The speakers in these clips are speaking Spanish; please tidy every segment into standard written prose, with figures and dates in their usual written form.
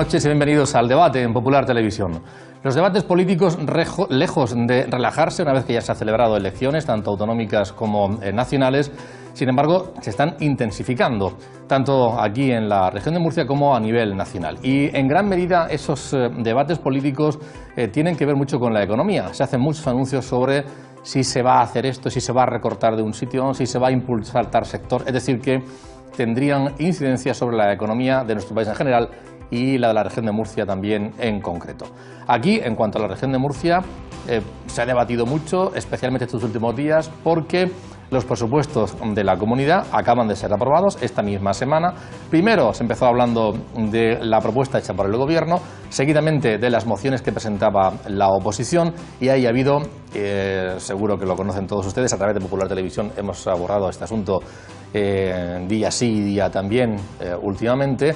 noches y bienvenidos al debate en Popular Televisión. Los debates políticos, lejos de relajarse una vez que ya se han celebrado elecciones, tanto autonómicas como nacionales, sin embargo, se están intensificando, tanto aquí en la región de Murcia como a nivel nacional. Y en gran medida esos debates políticos tienen que ver mucho con la economía. Se hacen muchos anuncios sobre si se va a hacer esto, si se va a recortar de un sitio, si se va a impulsar tal sector. Es decir, que tendrían incidencia sobre la economía de nuestro país en general y la de la región de Murcia también en concreto. Aquí, en cuanto a la región de Murcia, se ha debatido mucho, especialmente estos últimos días, porque los presupuestos de la comunidad acaban de ser aprobados esta misma semana. Primero se empezó hablando de la propuesta hecha por el Gobierno, seguidamente de las mociones que presentaba la oposición, y ahí ha habido, seguro que lo conocen todos ustedes, a través de Popular Televisión hemos abordado este asunto día sí y día también últimamente.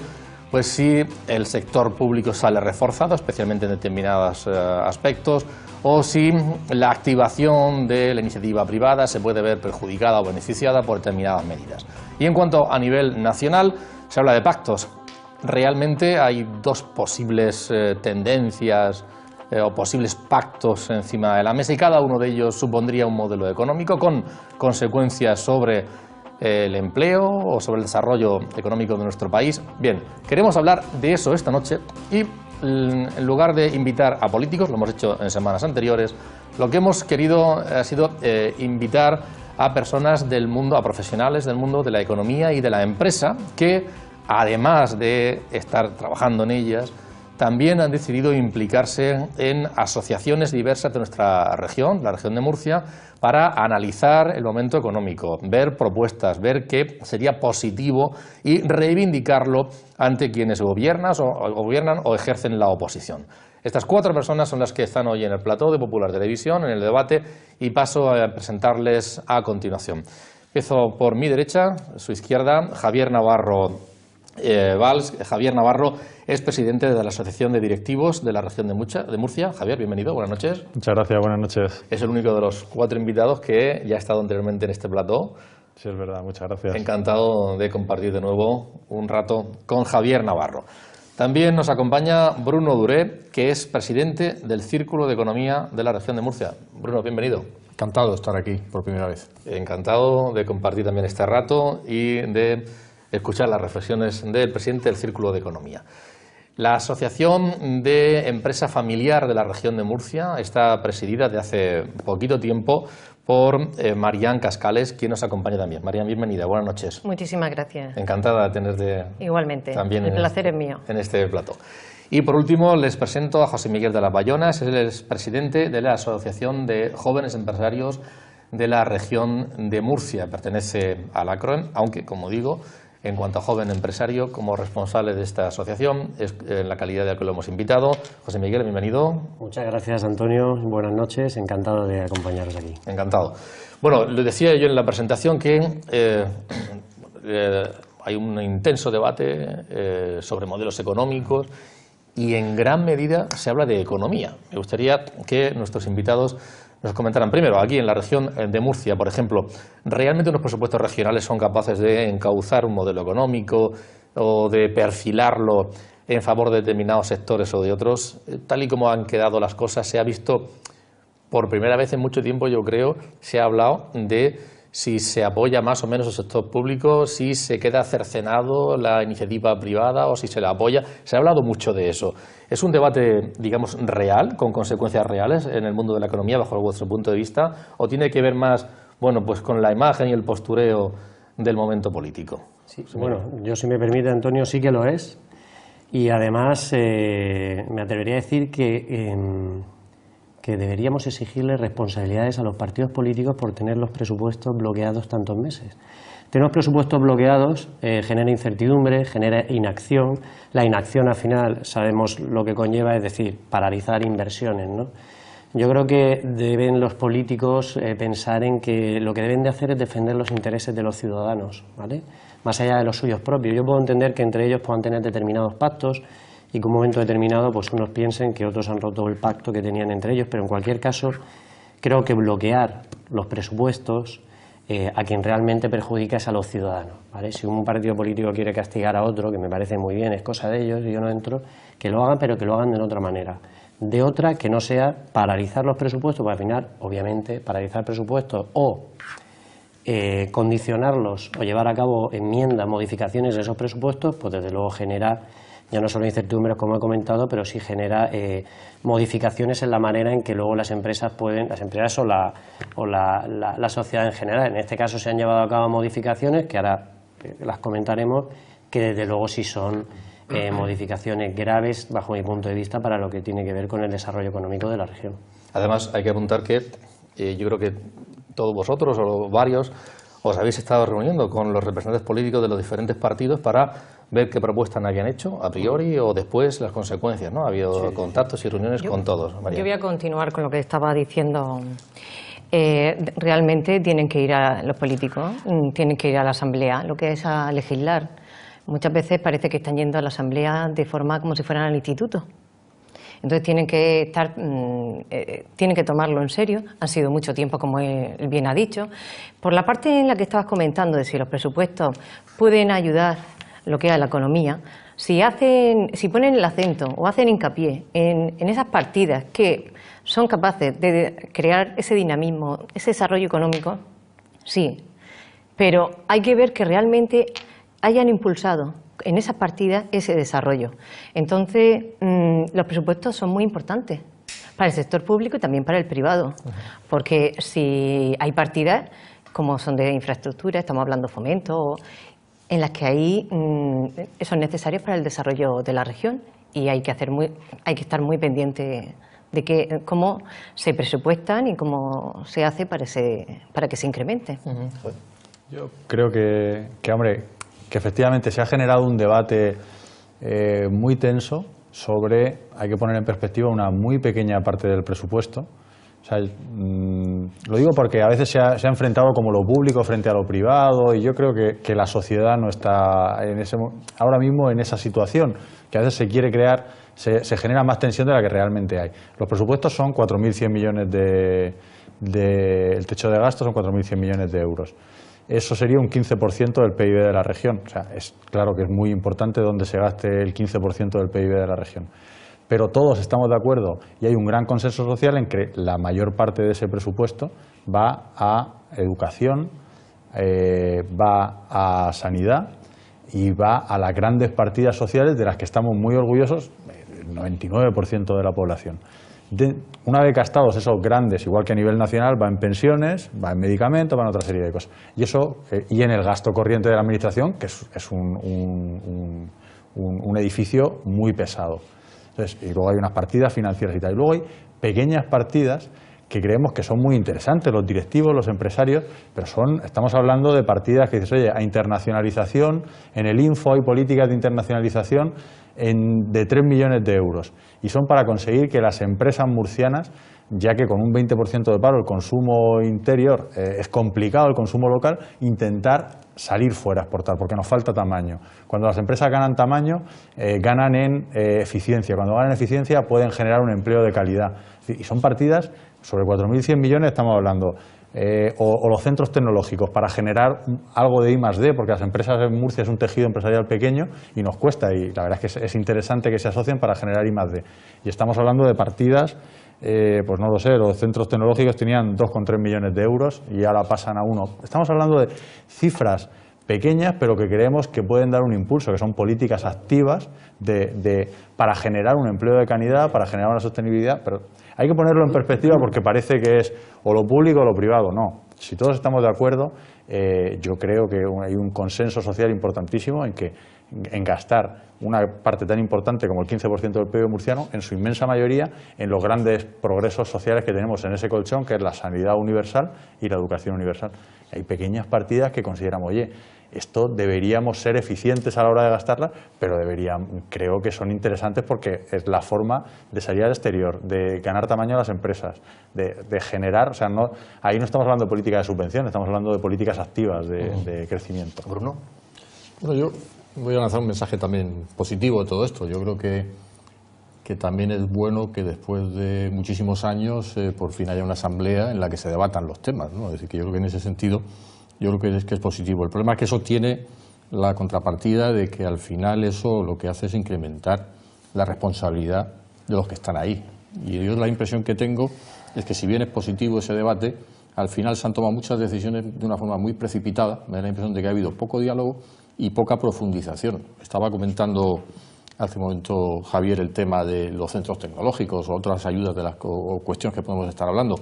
Pues si el sector público sale reforzado, especialmente en determinados aspectos, o si la activación de la iniciativa privada se puede ver perjudicada o beneficiada por determinadas medidas. Y en cuanto a nivel nacional, se habla de pactos. Realmente hay dos posibles tendencias o posibles pactos encima de la mesa, y cada uno de ellos supondría un modelo económico con consecuencias sobre el empleo o sobre el desarrollo económico de nuestro país. Bien, queremos hablar de eso esta noche y en lugar de invitar a políticos, lo hemos hecho en semanas anteriores, lo que hemos querido ha sido invitar a personas del mundo, a profesionales del mundo de la economía y de la empresa, que además de estar trabajando en ellas, también han decidido implicarse en asociaciones diversas de nuestra región, la región de Murcia, para analizar el momento económico, ver propuestas, ver qué sería positivo y reivindicarlo ante quienes gobiernan o ejercen la oposición. Estas cuatro personas son las que están hoy en el plató de Popular Televisión, en el debate, y paso a presentarles a continuación. Empiezo por mi derecha, su izquierda, Javier Navarro Valls. Javier Navarro es presidente de la Asociación de Directivos de la región de Murcia. Javier, bienvenido, buenas noches. Muchas gracias, buenas noches. Es el único de los cuatro invitados que ya ha estado anteriormente en este plató. Sí, es verdad, muchas gracias. Encantado de compartir de nuevo un rato con Javier Navarro. También nos acompaña Bruno Duré, que es presidente del Círculo de Economía de la región de Murcia. Bruno, bienvenido. Encantado de estar aquí por primera vez. Encantado de compartir también este rato y de escuchar las reflexiones del presidente del Círculo de Economía. La Asociación de Empresa Familiar de la región de Murcia está presidida desde hace poquito tiempo por Marián Cascales, quien nos acompaña también. Marián, bienvenida, buenas noches. Muchísimas gracias. Encantada de tenerte. Igualmente, también el placer es mío. En este plató. Y por último les presento a José Miguel de las Bayonas, él es presidente de la Asociación de Jóvenes Empresarios de la región de Murcia. Pertenece a la CROEM, aunque, como digo, en cuanto a joven empresario, como responsable de esta asociación, es en la calidad de que lo hemos invitado. José Miguel, bienvenido. Muchas gracias, Antonio. Buenas noches. Encantado de acompañaros aquí. Encantado. Bueno, lo decía yo en la presentación que hay un intenso debate sobre modelos económicos y en gran medida se habla de economía. Me gustaría que nuestros invitados nos comentaran primero, aquí en la región de Murcia, por ejemplo, ¿realmente unos presupuestos regionales son capaces de encauzar un modelo económico o de perfilarlo en favor de determinados sectores o de otros? Tal y como han quedado las cosas, se ha visto por primera vez en mucho tiempo, yo creo, se ha hablado de si se apoya más o menos el sector público, si se queda cercenado la iniciativa privada o si se la apoya. Se ha hablado mucho de eso. ¿Es un debate, digamos, real, con consecuencias reales en el mundo de la economía, bajo vuestro punto de vista, o tiene que ver más, bueno, pues con la imagen y el postureo del momento político? Sí, bueno, yo, si me permite, Antonio, sí que lo es. Y además me atrevería a decir que deberíamos exigirle responsabilidades a los partidos políticos por tener los presupuestos bloqueados tantos meses. Tener los presupuestos bloqueados genera incertidumbre, genera inacción. La inacción, al final, sabemos lo que conlleva, es decir, paralizar inversiones, ¿no? Yo creo que deben los políticos pensar en que lo que deben de hacer es defender los intereses de los ciudadanos, ¿vale? Más allá de los suyos propios. Yo puedo entender que entre ellos puedan tener determinados pactos y que en un momento determinado pues unos piensen que otros han roto el pacto que tenían entre ellos, pero en cualquier caso creo que bloquear los presupuestos a quien realmente perjudica es a los ciudadanos, ¿vale? Si un partido político quiere castigar a otro, que me parece muy bien, es cosa de ellos, y yo no entro, que lo hagan, pero que lo hagan de otra manera. De otra que no sea paralizar los presupuestos, porque al final, obviamente, paralizar presupuestos o condicionarlos o llevar a cabo enmiendas, modificaciones de esos presupuestos, pues desde luego genera ya no solo incertidumbres, como he comentado, pero sí genera modificaciones en la manera en que luego las empresas o la sociedad en general. En este caso se han llevado a cabo modificaciones que ahora las comentaremos, que desde luego sí son modificaciones graves bajo mi punto de vista para lo que tiene que ver con el desarrollo económico de la región. Además, hay que apuntar que yo creo que todos vosotros o varios os habéis estado reuniendo con los representantes políticos de los diferentes partidos para ver qué propuestas habían hecho a priori o después las consecuencias, ¿no? Ha habido contactos y reuniones con todos. María. Yo voy a continuar con lo que estaba diciendo. Realmente tienen que ir los políticos, tienen que ir a la Asamblea, lo que es a legislar. Muchas veces parece que están yendo a la Asamblea de forma como si fueran al instituto. Entonces tienen que tomarlo en serio. Han sido mucho tiempo, como él bien ha dicho. Por la parte en la que estabas comentando de si los presupuestos pueden ayudar lo que es la economía, si ponen el acento o hacen hincapié en esas partidas que son capaces de crear ese dinamismo, ese desarrollo económico, sí. Pero hay que ver que realmente hayan impulsado en esas partidas ese desarrollo. Entonces, los presupuestos son muy importantes para el sector público y también para el privado, porque si hay partidas como son de infraestructura, estamos hablando de fomento, en las que ahí son necesarios para el desarrollo de la región y hay que estar muy pendiente de cómo se presupuestan y cómo se hace para que se incremente. Yo creo que hombre, que efectivamente se ha generado un debate muy tenso sobre, hay que poner en perspectiva, una muy pequeña parte del presupuesto. O sea, lo digo porque a veces se ha enfrentado como lo público frente a lo privado y yo creo que la sociedad no está ahora mismo en esa situación, que a veces se quiere crear, se genera más tensión de la que realmente hay. Los presupuestos son 4.100 millones el techo de gasto son 4.100 millones de euros. Eso sería un 15% del PIB de la región. O sea, es claro que es muy importante donde se gaste el 15% del PIB de la región. Pero todos estamos de acuerdo y hay un gran consenso social en que la mayor parte de ese presupuesto va a educación, va a sanidad y va a las grandes partidas sociales de las que estamos muy orgullosos, el 99% de la población. Una vez gastados esos grandes, igual que a nivel nacional, va en pensiones, va en medicamentos, va en otra serie de cosas. Y eso y en el gasto corriente de la administración, que es un edificio muy pesado. Entonces, y luego hay unas partidas financieras y tal. Y luego hay pequeñas partidas que creemos que son muy interesantes, los directivos, los empresarios, pero estamos hablando de partidas que dices, oye, a internacionalización, en el Info hay políticas de internacionalización de 3 millones de euros. Y son para conseguir que las empresas murcianas, ya que con un 20% de paro el consumo interior es complicado, el consumo local, intentar salir fuera a exportar, porque nos falta tamaño. Cuando las empresas ganan tamaño, ganan en eficiencia. Cuando ganan eficiencia pueden generar un empleo de calidad. Y son partidas, sobre 4.100 millones estamos hablando, o los centros tecnológicos para generar algo de I+D, porque las empresas en Murcia es un tejido empresarial pequeño y nos cuesta, y la verdad es que es interesante que se asocien para generar I+D. Y estamos hablando de partidas, pues no lo sé, los centros tecnológicos tenían 2,3 millones de euros y ahora pasan a 1. Estamos hablando de cifras pequeñas, pero que creemos que pueden dar un impulso, que son políticas activas para generar un empleo de calidad, para generar una sostenibilidad, pero hay que ponerlo en perspectiva porque parece que es o lo público o lo privado. No, si todos estamos de acuerdo, yo creo que hay un consenso social importantísimo en gastar una parte tan importante como el 15% del PIB murciano, en su inmensa mayoría, en los grandes progresos sociales que tenemos en ese colchón, que es la sanidad universal y la educación universal. Hay pequeñas partidas que consideramos, oye, esto deberíamos ser eficientes a la hora de gastarlas, pero creo que son interesantes porque es la forma de salir al exterior, de ganar tamaño a las empresas, de generar, o sea, ahí no estamos hablando de política de subvención, estamos hablando de políticas activas de crecimiento. Bruno. Bueno, yo voy a lanzar un mensaje también positivo de todo esto. Yo creo que que también es bueno que después de muchísimos años por fin haya una asamblea en la que se debatan los temas, ¿no? Es decir, que yo creo que en ese sentido yo creo que es positivo. El problema es que eso tiene la contrapartida de que al final eso lo que hace es incrementar la responsabilidad de los que están ahí. Y yo la impresión que tengo es que si bien es positivo ese debate, al final se han tomado muchas decisiones de una forma muy precipitada. Me da la impresión de que ha habido poco diálogo y poca profundización. Estaba comentando hace un momento Javier el tema de los centros tecnológicos o otras ayudas de las o cuestiones que podemos estar hablando.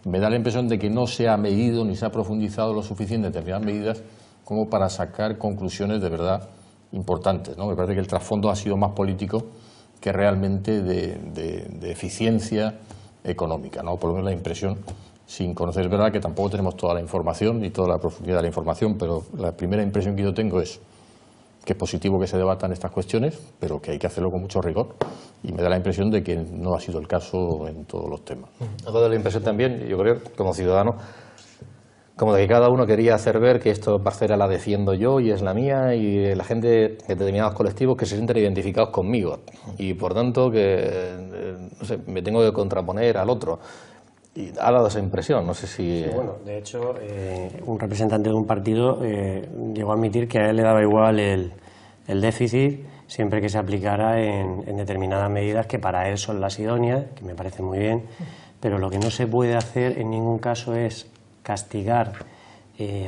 Me da la impresión de que no se ha medido ni se ha profundizado lo suficiente en determinadas medidas como para sacar conclusiones de verdad importantes, ¿no? Me parece que el trasfondo ha sido más político que realmente de eficiencia económica, ¿no? Por lo menos la impresión, sin conocer, es verdad que tampoco tenemos toda la información ni toda la profundidad de la información, pero la primera impresión que yo tengo es que es positivo que se debatan estas cuestiones, pero que hay que hacerlo con mucho rigor. Y me da la impresión de que no ha sido el caso en todos los temas. Me ha dado la impresión también, yo creo, como ciudadano, como de que cada uno quería hacer ver que esto parcela la defiendo yo y es la mía, y la gente de determinados colectivos que se sienten identificados conmigo. Y por tanto que no sé, me tengo que contraponer al otro. Y ha dado esa impresión, no sé si... Sí, bueno, de hecho, un representante de un partido llegó a admitir que a él le daba igual el déficit siempre que se aplicara en determinadas medidas que para él son las idóneas, que me parece muy bien, pero lo que no se puede hacer en ningún caso es castigar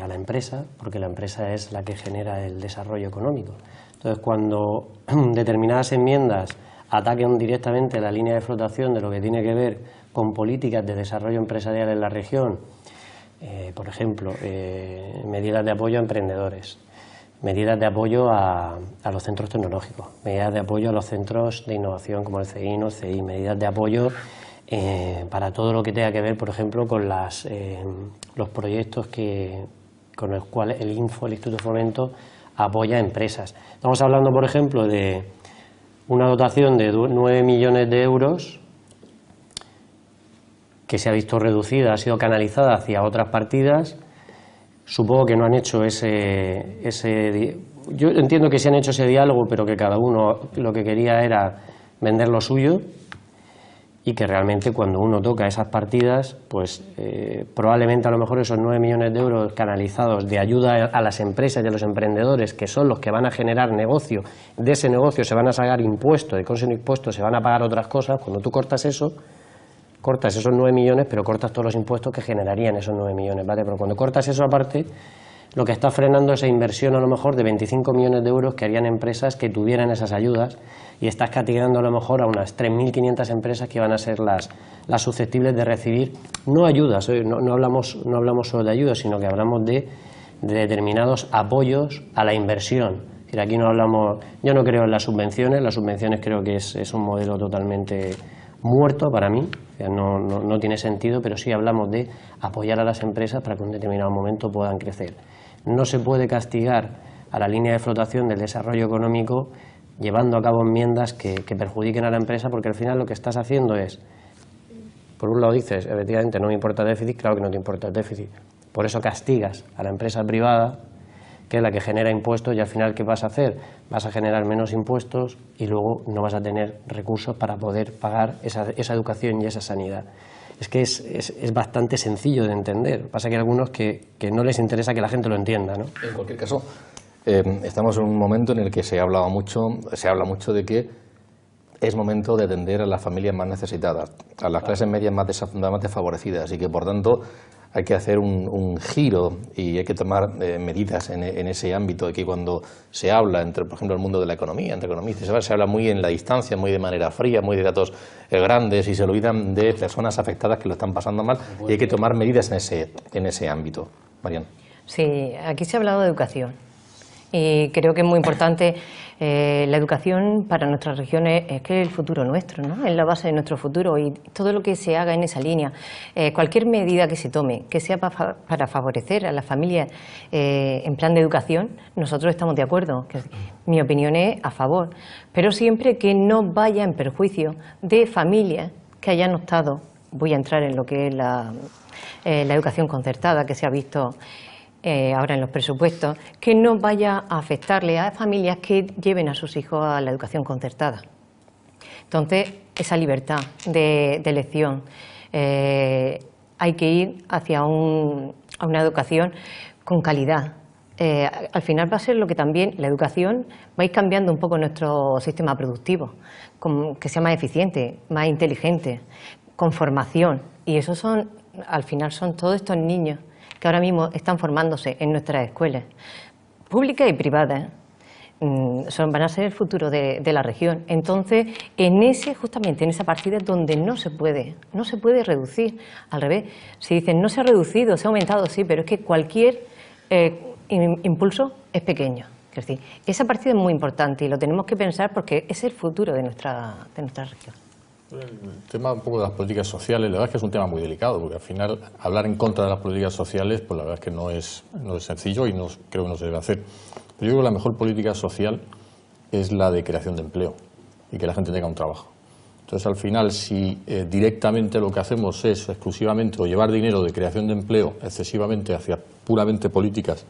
a la empresa, porque la empresa es la que genera el desarrollo económico. Entonces, cuando determinadas enmiendas ataquen directamente la línea de flotación de lo que tiene que ver con políticas de desarrollo empresarial en la región, por ejemplo, medidas de apoyo a emprendedores, medidas de apoyo a los centros tecnológicos, medidas de apoyo a los centros de innovación como el CEIN o el CEI, medidas de apoyo para todo lo que tenga que ver, por ejemplo, con los proyectos con los cuales el INFO, el Instituto de Fomento, apoya a empresas. Estamos hablando, por ejemplo, de una dotación de 9 millones de euros que se ha visto reducida, ha sido canalizada hacia otras partidas. Supongo que no han hecho yo entiendo que sí han hecho ese diálogo, pero que cada uno lo que quería era vender lo suyo, y que realmente cuando uno toca esas partidas, pues probablemente a lo mejor esos 9 millones de euros canalizados de ayuda a las empresas y a los emprendedores, que son los que van a generar negocio, de ese negocio se van a sacar impuestos, de con ese impuesto se van a pagar otras cosas. Cuando tú cortas eso, cortas esos 9 millones, pero cortas todos los impuestos que generarían esos 9 millones, ¿vale? Pero cuando cortas eso aparte, lo que está frenando es esa inversión a lo mejor de 25 millones de euros que harían empresas que tuvieran esas ayudas, y estás castigando a lo mejor a unas 3.500 empresas que van a ser las susceptibles de recibir, no ayudas, no hablamos solo de ayudas, sino que hablamos de determinados apoyos a la inversión. Es decir, aquí no hablamos, yo no creo en las subvenciones creo que es un modelo totalmente muerto para mí, o sea, no tiene sentido, pero sí hablamos de apoyar a las empresas para que en un determinado momento puedan crecer. No se puede castigar a la línea de flotación del desarrollo económico llevando a cabo enmiendas que perjudiquen a la empresa, porque al final lo que estás haciendo es, por un lado dices, efectivamente no me importa el déficit, claro que no te importa el déficit, por eso castigas a la empresa privada, que es la que genera impuestos, y al final ¿qué vas a hacer? Vas a generar menos impuestos y luego no vas a tener recursos para poder pagar esa educación y esa sanidad. Es que es bastante sencillo de entender. Pasa que hay algunos que no les interesa que la gente lo entienda, ¿no? En cualquier caso, estamos en un momento en el que se habla mucho de que es momento de atender a las familias más necesitadas, a las clases medias más desfavorecidas, y que por tanto hay que hacer un giro y hay que tomar medidas en ese ámbito, de que cuando se habla, por ejemplo, el mundo de la economía, entre economistas, se habla muy en la distancia, muy de manera fría, muy de datos grandes, y se olvidan de personas afectadas que lo están pasando mal, y hay que tomar medidas en ese ámbito. Marian. Sí, aquí se ha hablado de educación y creo que es muy importante. La educación para nuestras regiones es que es el futuro nuestro, ¿no? Es la base de nuestro futuro, y todo lo que se haga en esa línea, cualquier medida que se tome, que sea para favorecer a las familias en plan de educación, nosotros estamos de acuerdo. Mi opinión es a favor, pero siempre que no vaya en perjuicio de familias que hayan optado. Voy a entrar en lo que es la educación concertada, que se ha visto ahora en los presupuestos, que no vaya a afectarle a familias que lleven a sus hijos a la educación concertada. Entonces, esa libertad de elección, hay que ir hacia a una educación con calidad. Al final va a ser lo que también la educación va a ir cambiando un poco nuestro sistema productivo, que sea más eficiente, más inteligente, con formación. Y eso al final son todos estos niños que ahora mismo están formándose en nuestras escuelas, públicas y privadas. Van a ser el futuro de la región. Entonces, justamente en esa partida es donde no se puede reducir. Al revés, si dicen no se ha reducido, se ha aumentado, sí, pero es que cualquier impulso es pequeño. Es decir, esa partida es muy importante y lo tenemos que pensar porque es el futuro de nuestra región. El tema un poco de las políticas sociales, la verdad es que es un tema muy delicado, porque al final hablar en contra de las políticas sociales, pues la verdad es que no es sencillo y creo que no se debe hacer. Pero yo creo que la mejor política social es la de creación de empleo y que la gente tenga un trabajo. Entonces, al final, si directamente lo que hacemos es exclusivamente o llevar dinero de creación de empleo excesivamente hacia puramente políticas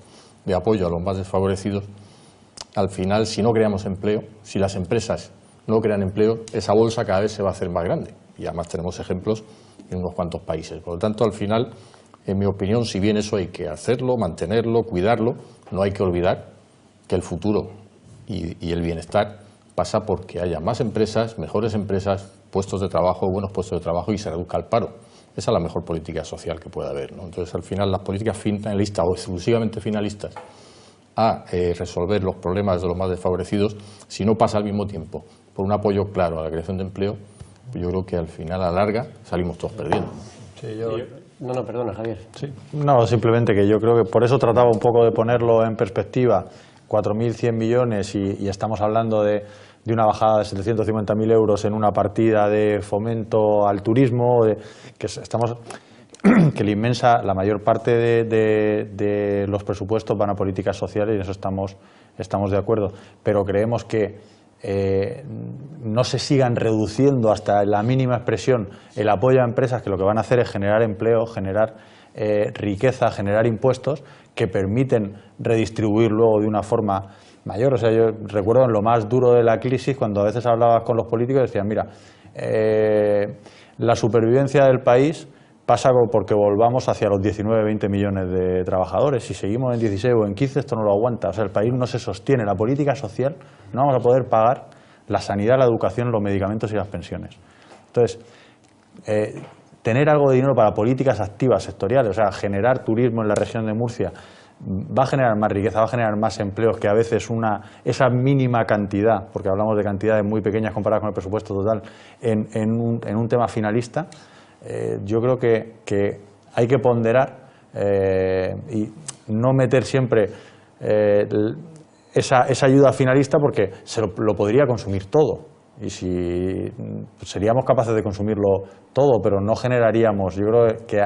de apoyo a los más desfavorecidos, al final, si no creamos empleo, si las empresas no crean empleo, esa bolsa cada vez se va a hacer más grande. Y además tenemos ejemplos en unos cuantos países. Por lo tanto, al final, en mi opinión, si bien eso hay que hacerlo, mantenerlo, cuidarlo, no hay que olvidar que el futuro y el bienestar pasa porque haya más empresas, mejores empresas, puestos de trabajo, buenos puestos de trabajo y se reduzca el paro. Esa es la mejor política social que puede haber, ¿no? Entonces, al final, las políticas finalistas o exclusivamente finalistas a resolver los problemas de los más desfavorecidos, si no pasa al mismo tiempo por un apoyo claro a la creación de empleo, pues yo creo que al final, a la larga, salimos todos perdiendo. Sí, No, perdona, Javier. Sí. No, simplemente que yo creo que por eso trataba un poco de ponerlo en perspectiva. 4.100 millones y estamos hablando de una bajada de 750.000 euros en una partida de fomento al turismo, que la mayor parte de los presupuestos van a políticas sociales y en eso estamos de acuerdo, pero creemos que no se sigan reduciendo hasta la mínima expresión el apoyo a empresas que lo que van a hacer es generar empleo, generar riqueza, generar impuestos que permiten redistribuir luego de una forma mayor. O sea, yo recuerdo en lo más duro de la crisis, cuando a veces hablabas con los políticos, decían, mira, la supervivencia del país pasa porque volvamos hacia los 19-20 millones de trabajadores. Si seguimos en 16 o en 15, esto no lo aguanta. O sea, el país no se sostiene. La política social, no vamos a poder pagar la sanidad, la educación, los medicamentos y las pensiones. Entonces, tener algo de dinero para políticas activas sectoriales, o sea, generar turismo en la región de Murcia, va a generar más riqueza, va a generar más empleos que a veces esa mínima cantidad, porque hablamos de cantidades muy pequeñas comparadas con el presupuesto total, en un tema finalista. Yo creo que hay que ponderar y no meter siempre esa ayuda finalista porque lo podría consumir todo. Y si seríamos capaces de consumirlo todo, pero no generaríamos, yo creo que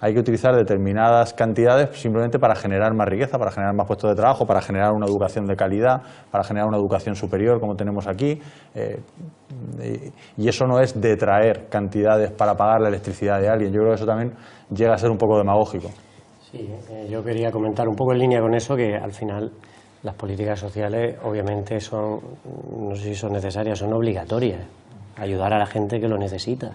hay que utilizar determinadas cantidades simplemente para generar más riqueza, para generar más puestos de trabajo, para generar una educación de calidad, para generar una educación superior como tenemos aquí, y eso no es detraer cantidades para pagar la electricidad de alguien. Yo creo que eso también llega a ser un poco demagógico. Sí, yo quería comentar un poco en línea con eso, que al final las políticas sociales obviamente son, no sé si son necesarias, son obligatorias, ayudar a la gente que lo necesita.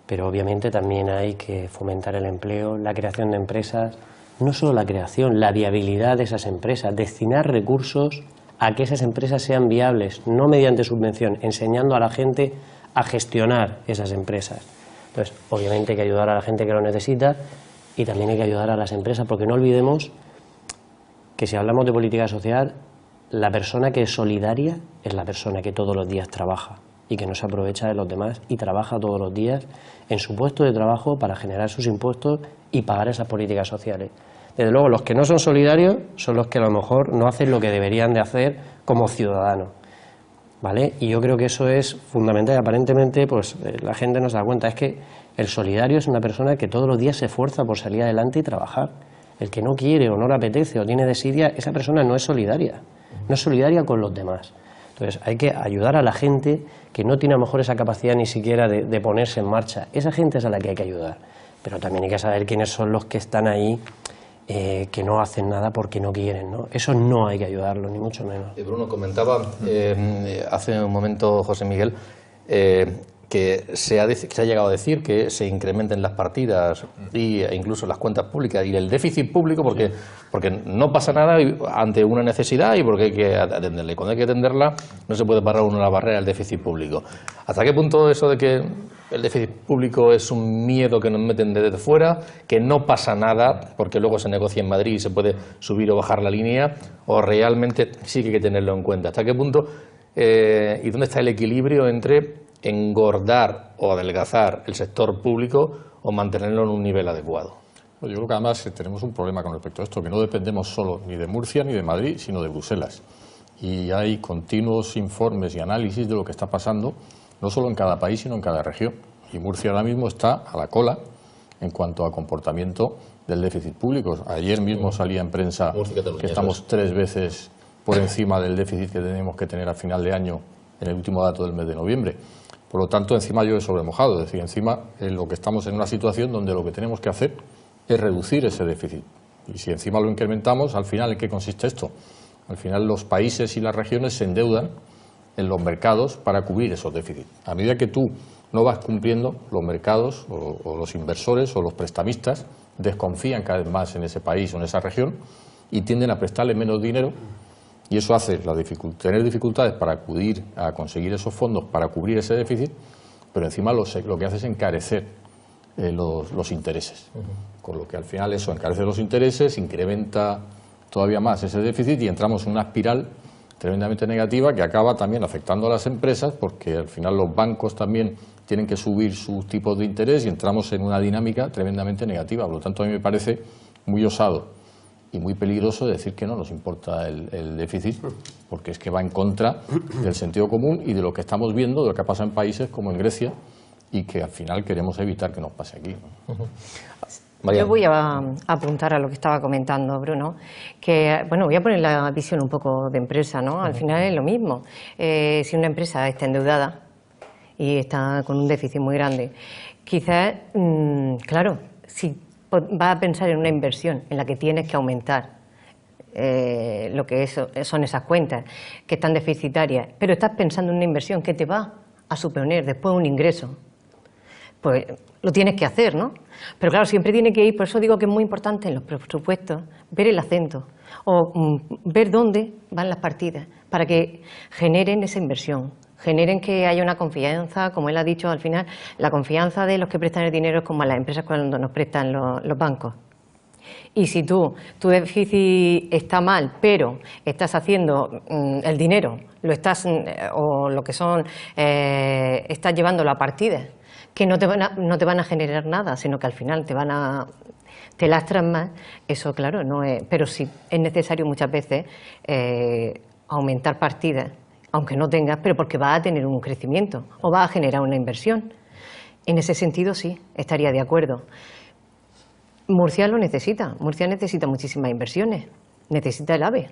Pero obviamente también hay que fomentar el empleo, la creación de empresas, no solo la creación, la viabilidad de esas empresas, destinar recursos a que esas empresas sean viables, no mediante subvención, enseñando a la gente a gestionar esas empresas. Entonces, obviamente hay que ayudar a la gente que lo necesita y también hay que ayudar a las empresas, porque no olvidemos que si hablamos de política social, la persona que es solidaria es la persona que todos los días trabaja y que no se aprovecha de los demás y trabaja todos los días en su puesto de trabajo para generar sus impuestos y pagar esas políticas sociales. Desde luego, los que no son solidarios son los que a lo mejor no hacen lo que deberían de hacer como ciudadanos, ¿vale? Y yo creo que eso es fundamental y aparentemente pues la gente no se da cuenta. Es que el solidario es una persona que todos los días se esfuerza por salir adelante y trabajar. El que no quiere o no le apetece o tiene desidia, esa persona no es solidaria con los demás. Entonces hay que ayudar a la gente que no tiene a lo mejor esa capacidad ni siquiera de ponerse en marcha. Esa gente es a la que hay que ayudar, pero también hay que saber quiénes son los que están ahí que no hacen nada porque no quieren, ¿no? Eso no hay que ayudarlo, ni mucho menos. Bruno comentaba hace un momento, José Miguel, que se ha llegado a decir que se incrementen las partidas e incluso las cuentas públicas y el déficit público porque no pasa nada ante una necesidad y porque hay que atenderla. Y cuando hay que atenderla no se puede parar una barrera del déficit público. ¿Hasta qué punto eso de que el déficit público es un miedo que nos meten desde fuera, que no pasa nada porque luego se negocia en Madrid y se puede subir o bajar la línea, o realmente sí que hay que tenerlo en cuenta? ¿Hasta qué punto y dónde está el equilibrio entre engordar o adelgazar el sector público o mantenerlo en un nivel adecuado? Yo creo que además tenemos un problema con respecto a esto, que no dependemos solo ni de Murcia ni de Madrid, sino de Bruselas. Y hay continuos informes y análisis de lo que está pasando, no solo en cada país, sino en cada región. Y Murcia ahora mismo está a la cola en cuanto a comportamiento del déficit público. Ayer mismo salía en prensa que estamos 3 veces por encima del déficit que tenemos que tener a final de año en el último dato del mes de noviembre. Por lo tanto, encima yo he sobremojado, es decir, encima lo que estamos en una situación donde lo que tenemos que hacer es reducir ese déficit. Y si encima lo incrementamos, al final, ¿en qué consiste esto? Al final los países y las regiones se endeudan en los mercados para cubrir esos déficits. A medida que tú no vas cumpliendo, los mercados o los inversores o los prestamistas desconfían cada vez más en ese país o en esa región y tienden a prestarle menos dinero. Y eso hace tener dificultades para acudir a conseguir esos fondos para cubrir ese déficit, pero encima lo que hace es encarecer los intereses. Con lo que al final eso encarece los intereses, incrementa todavía más ese déficit y entramos en una espiral tremendamente negativa que acaba también afectando a las empresas, porque al final los bancos también tienen que subir sus tipos de interés y entramos en una dinámica tremendamente negativa. Por lo tanto, a mí me parece muy osado y muy peligroso decir que no nos importa el déficit, porque es que va en contra del sentido común y de lo que estamos viendo, de lo que pasa en países como en Grecia, y que al final queremos evitar que nos pase aquí. Yo voy a apuntar a lo que estaba comentando Bruno, que bueno, voy a poner la visión un poco de empresa, ¿no? Al final es lo mismo. Si una empresa está endeudada y está con un déficit muy grande, quizás, claro, si va a pensar en una inversión en la que tienes que aumentar lo que son esas cuentas que están deficitarias, pero estás pensando en una inversión que te va a suponer después un ingreso, pues lo tienes que hacer, ¿no? Pero claro, siempre tiene que ir, por eso digo que es muy importante en los presupuestos ver el acento o ver dónde van las partidas para que generen esa inversión, generen que haya una confianza, como él ha dicho al final, la confianza de los que prestan el dinero es como a las empresas cuando nos prestan los bancos. Y si tu déficit está mal, pero estás haciendo el dinero, o lo que son, estás llevándolo a partidas que no te van a generar nada, sino que al final te lastran más, eso claro, no es, pero sí es necesario muchas veces aumentar partidas, aunque no tengas, pero porque va a tener un crecimiento o va a generar una inversión. En ese sentido sí, estaría de acuerdo. Murcia lo necesita, Murcia necesita muchísimas inversiones, necesita el AVE.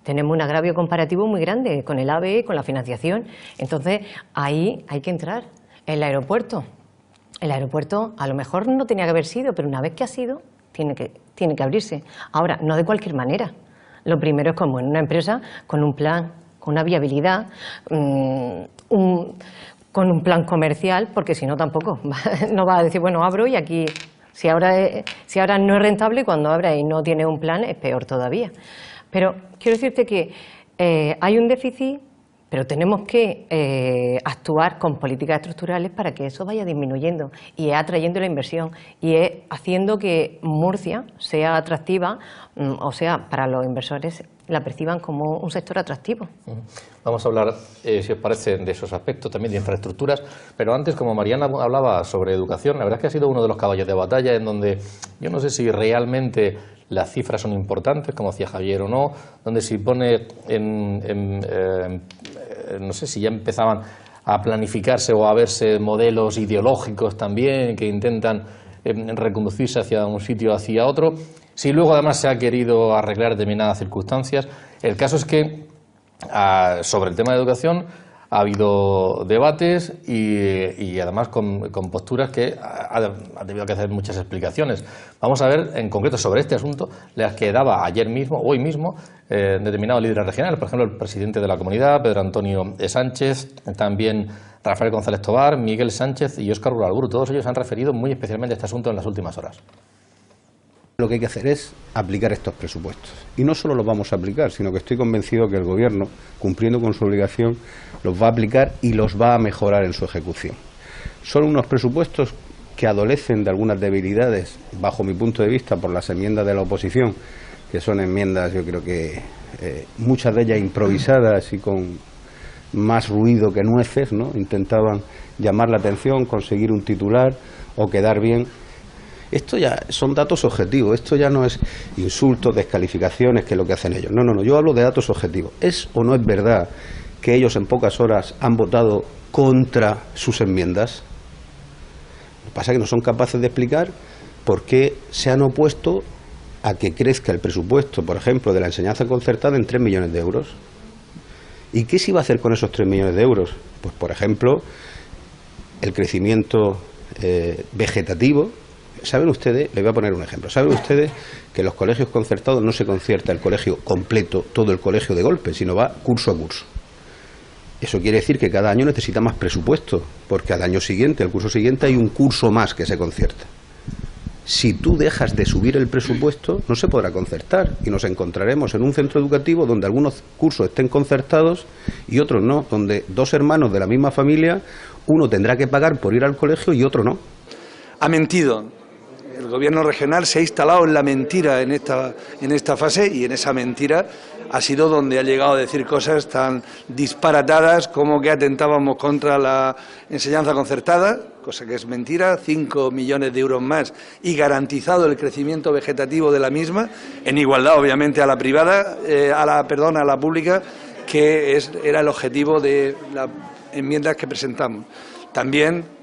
Tenemos un agravio comparativo muy grande con el AVE, con la financiación, entonces ahí hay que entrar. El aeropuerto a lo mejor no tenía que haber sido, pero una vez que ha sido, tiene que abrirse. Ahora, no de cualquier manera. Lo primero es como en una empresa, con un plan, con una viabilidad, con un plan comercial, porque si no tampoco, no va a decir, bueno, abro y aquí, si ahora no es rentable, cuando abra y no tiene un plan, es peor todavía. Pero quiero decirte que hay un déficit, pero tenemos que actuar con políticas estructurales para que eso vaya disminuyendo y es atrayendo la inversión y es haciendo que Murcia sea atractiva, o sea, para los inversores la perciban como un sector atractivo. Vamos a hablar, si os parece, de esos aspectos, también de infraestructuras, pero antes, como Mariana hablaba sobre educación, la verdad es que ha sido uno de los caballos de batalla en donde yo no sé si realmente las cifras son importantes, como decía Javier o no, donde se pone no sé si ya empezaban a planificarse o a verse modelos ideológicos también que intentan reconducirse hacia un sitio o hacia otro, si luego además se ha querido arreglar determinadas circunstancias. El caso es que sobre el tema de educación ha habido debates y además con posturas que han debido que hacer muchas explicaciones. Vamos a ver en concreto sobre este asunto las que daba ayer mismo, hoy mismo, determinados líderes regionales, por ejemplo el presidente de la comunidad, Pedro Antonio Sánchez, también Rafael González Tobar, Miguel Sánchez y Óscar Uralburu. Todos ellos han referido muy especialmente a este asunto en las últimas horas. Lo que hay que hacer es aplicar estos presupuestos. Y no solo los vamos a aplicar, sino que estoy convencido que el Gobierno, cumpliendo con su obligación, los va a aplicar y los va a mejorar en su ejecución. Son unos presupuestos que adolecen de algunas debilidades, bajo mi punto de vista, por las enmiendas de la oposición, que son enmiendas, yo creo que muchas de ellas improvisadas y con más ruido que nueces, ¿no? Intentaban llamar la atención, conseguir un titular o quedar bien. Esto ya son datos objetivos, esto ya no es insultos, descalificaciones, que es lo que hacen ellos. No, no, no, yo hablo de datos objetivos. ¿Es o no es verdad que ellos en pocas horas han votado contra sus enmiendas? Lo que pasa es que no son capaces de explicar por qué se han opuesto a que crezca el presupuesto, por ejemplo, de la enseñanza concertada en 3 millones de euros. ¿Y qué se iba a hacer con esos 3 millones de euros? Pues, por ejemplo, el crecimiento vegetativo. ¿Saben ustedes? Les voy a poner un ejemplo. ¿Saben ustedes que en los colegios concertados no se concierta el colegio completo, todo el colegio de golpe, sino va curso a curso? Eso quiere decir que cada año necesita más presupuesto, porque al año siguiente, al curso siguiente, hay un curso más que se concierta. Si tú dejas de subir el presupuesto, no se podrá concertar y nos encontraremos en un centro educativo donde algunos cursos estén concertados y otros no, donde dos hermanos de la misma familia, uno tendrá que pagar por ir al colegio y otro no. Ha mentido. El Gobierno regional se ha instalado en la mentira en esta fase y en esa mentira ha sido donde ha llegado a decir cosas tan disparatadas como que atentábamos contra la enseñanza concertada, cosa que es mentira, 5 millones de euros más y garantizado el crecimiento vegetativo de la misma, en igualdad obviamente a la privada, a la pública, que era el objetivo de las enmiendas que presentamos. También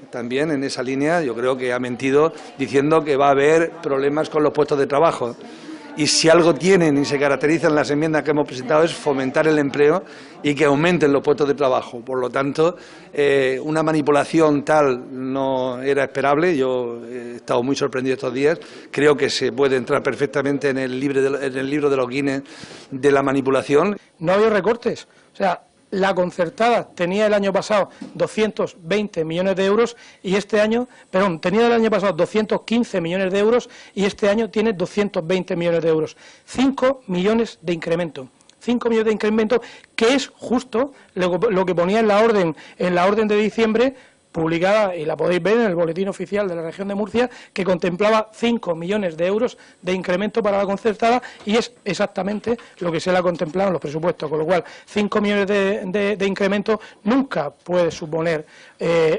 en esa línea yo creo que ha mentido diciendo que va a haber problemas con los puestos de trabajo. Y si algo tienen y se caracterizan las enmiendas que hemos presentado es fomentar el empleo y que aumenten los puestos de trabajo. Por lo tanto, una manipulación tal no era esperable. Yo he estado muy sorprendido estos días. Creo que se puede entrar perfectamente en el libro de los Guinness de la manipulación. No ha habido recortes. O sea, la concertada tenía el año pasado 220 millones de euros y este año, tenía el año pasado 215 millones de euros y este año tiene 220 millones de euros. 5 millones de incremento. 5 millones de incremento, que es justo lo que ponía en la orden de diciembre, publicada, y la podéis ver en el boletín oficial de la región de Murcia, que contemplaba 5 millones de euros de incremento para la concertada y es exactamente lo que se le ha contemplado en los presupuestos, con lo cual 5 millones de incremento nunca puede suponer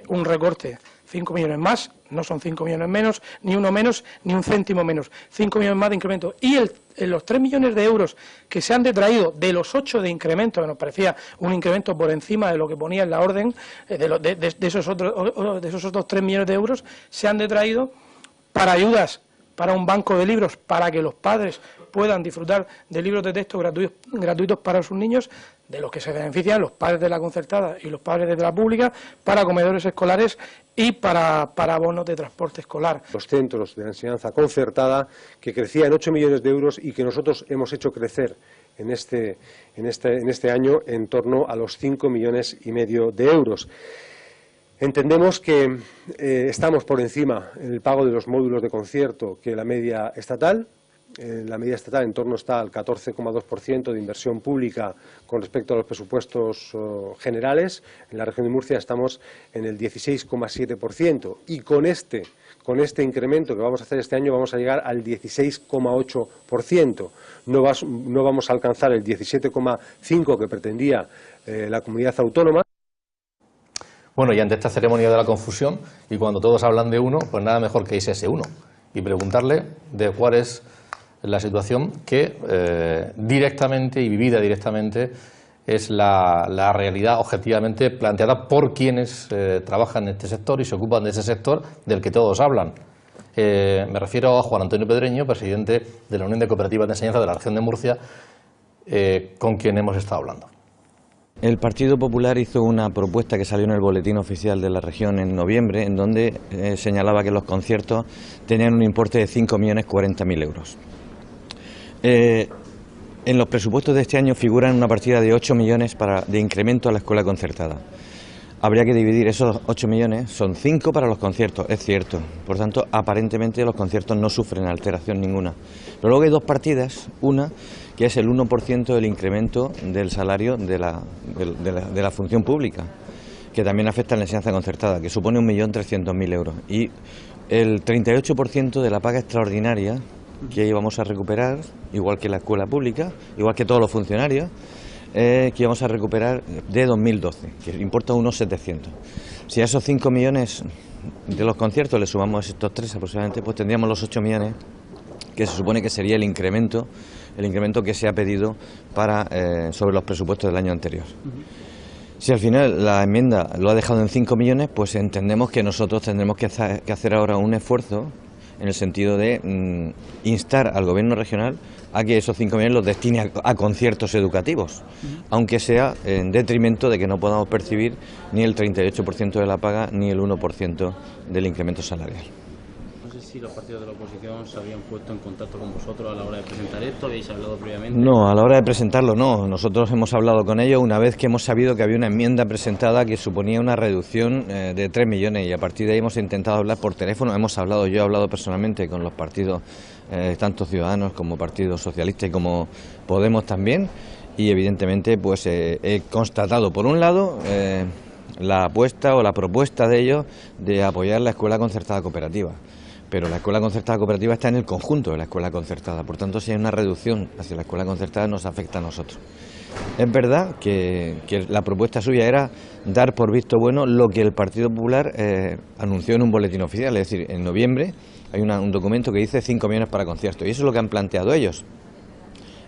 un recorte. 5 millones más, no son 5 millones menos, ni uno menos, ni un céntimo menos, 5 millones más de incremento. Y los 3 millones de euros que se han detraído de los 8 de incremento, que nos parecía un incremento por encima de lo que ponía en la orden, de esos otros 3 millones de euros, se han detraído para ayudas, para un banco de libros, para que los padres puedan disfrutar de libros de texto gratuitos para sus niños, de los que se benefician los padres de la concertada y los padres de la pública, para comedores escolares y para bonos de transporte escolar. Los centros de la enseñanza concertada, que crecía en 8 millones de euros y que nosotros hemos hecho crecer en este año en torno a los 5 millones y medio de euros. Entendemos que estamos por encima en el pago de los módulos de concierto que la media estatal. La media estatal en torno está al 14,2% de inversión pública con respecto a los presupuestos generales. En la región de Murcia estamos en el 16,7% y con este incremento que vamos a hacer este año vamos a llegar al 16,8%. No vamos a alcanzar el 17,5% que pretendía la comunidad autónoma. Bueno, y ante esta ceremonia de la confusión, y cuando todos hablan de uno, pues nada mejor que irse a ese uno y preguntarle de cuál es la situación que directamente y vivida directamente es la realidad objetivamente planteada por quienes trabajan en este sector y se ocupan de ese sector del que todos hablan. Me refiero a Juan Antonio Pedreño, presidente de la Unión de Cooperativas de Enseñanza de la región de Murcia, con quien hemos estado hablando. El Partido Popular hizo una propuesta que salió en el boletín oficial de la región en noviembre, en donde señalaba que los conciertos tenían un importe de 5.040.000 euros. En los presupuestos de este año figuran una partida de 8 millones de incremento a la escuela concertada. Habría que dividir esos 8 millones, son 5 para los conciertos, es cierto. Por tanto, aparentemente los conciertos no sufren alteración ninguna. Pero luego hay dos partidas, una que es el 1% del incremento del salario de la función pública, que también afecta a la enseñanza concertada, que supone 1.300.000 euros. Y el 38% de la paga extraordinaria que íbamos a recuperar, igual que la escuela pública, igual que todos los funcionarios, que íbamos a recuperar de 2012, que importa unos 700. Si a esos 5 millones de los conciertos le sumamos estos 3 aproximadamente, pues tendríamos los 8 millones, que se supone que sería el incremento que se ha pedido sobre los presupuestos del año anterior. Si al final la enmienda lo ha dejado en 5 millones, pues entendemos que nosotros tendremos que hacer ahora un esfuerzo en el sentido de instar al Gobierno regional a que esos 5 millones los destine a conciertos educativos, aunque sea en detrimento de que no podamos percibir ni el 38% de la paga ni el 1% del incremento salarial. No sé si los partidos de la oposición se habían puesto en contacto con vosotros a la hora de presentar esto, ¿habéis hablado previamente? No, a la hora de presentarlo no. Nosotros hemos hablado con ellos una vez que hemos sabido que había una enmienda presentada que suponía una reducción de 3 millones y a partir de ahí hemos intentado hablar por teléfono. Yo he hablado personalmente con los partidos, tanto Ciudadanos como Partido Socialista y como Podemos también, y evidentemente pues he constatado por un lado la apuesta o la propuesta de ellos de apoyar la escuela concertada cooperativa. Pero la escuela concertada cooperativa está en el conjunto de la escuela concertada, por tanto si hay una reducción hacia la escuela concertada nos afecta a nosotros. Es verdad que la propuesta suya era dar por visto bueno lo que el Partido Popular anunció en un boletín oficial, es decir, en noviembre hay un documento que dice 5 millones para conciertos y eso es lo que han planteado ellos.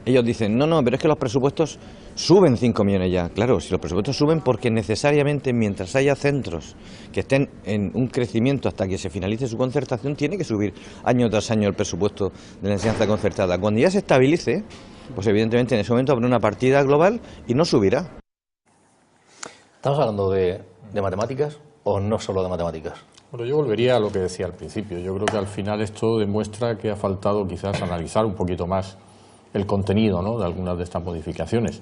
Ellos dicen, no, pero es que los presupuestos suben 5 millones ya. Claro, si los presupuestos suben porque necesariamente mientras haya centros que estén en un crecimiento hasta que se finalice su concertación, tiene que subir año tras año el presupuesto de la enseñanza concertada. Cuando ya se estabilice, pues evidentemente en ese momento habrá una partida global y no subirá. ¿Estamos hablando de matemáticas o no solo de matemáticas? Bueno, yo volvería a lo que decía al principio. Yo creo que al final esto demuestra que ha faltado quizás analizar un poquito más el contenido, ¿no?, de algunas de estas modificaciones.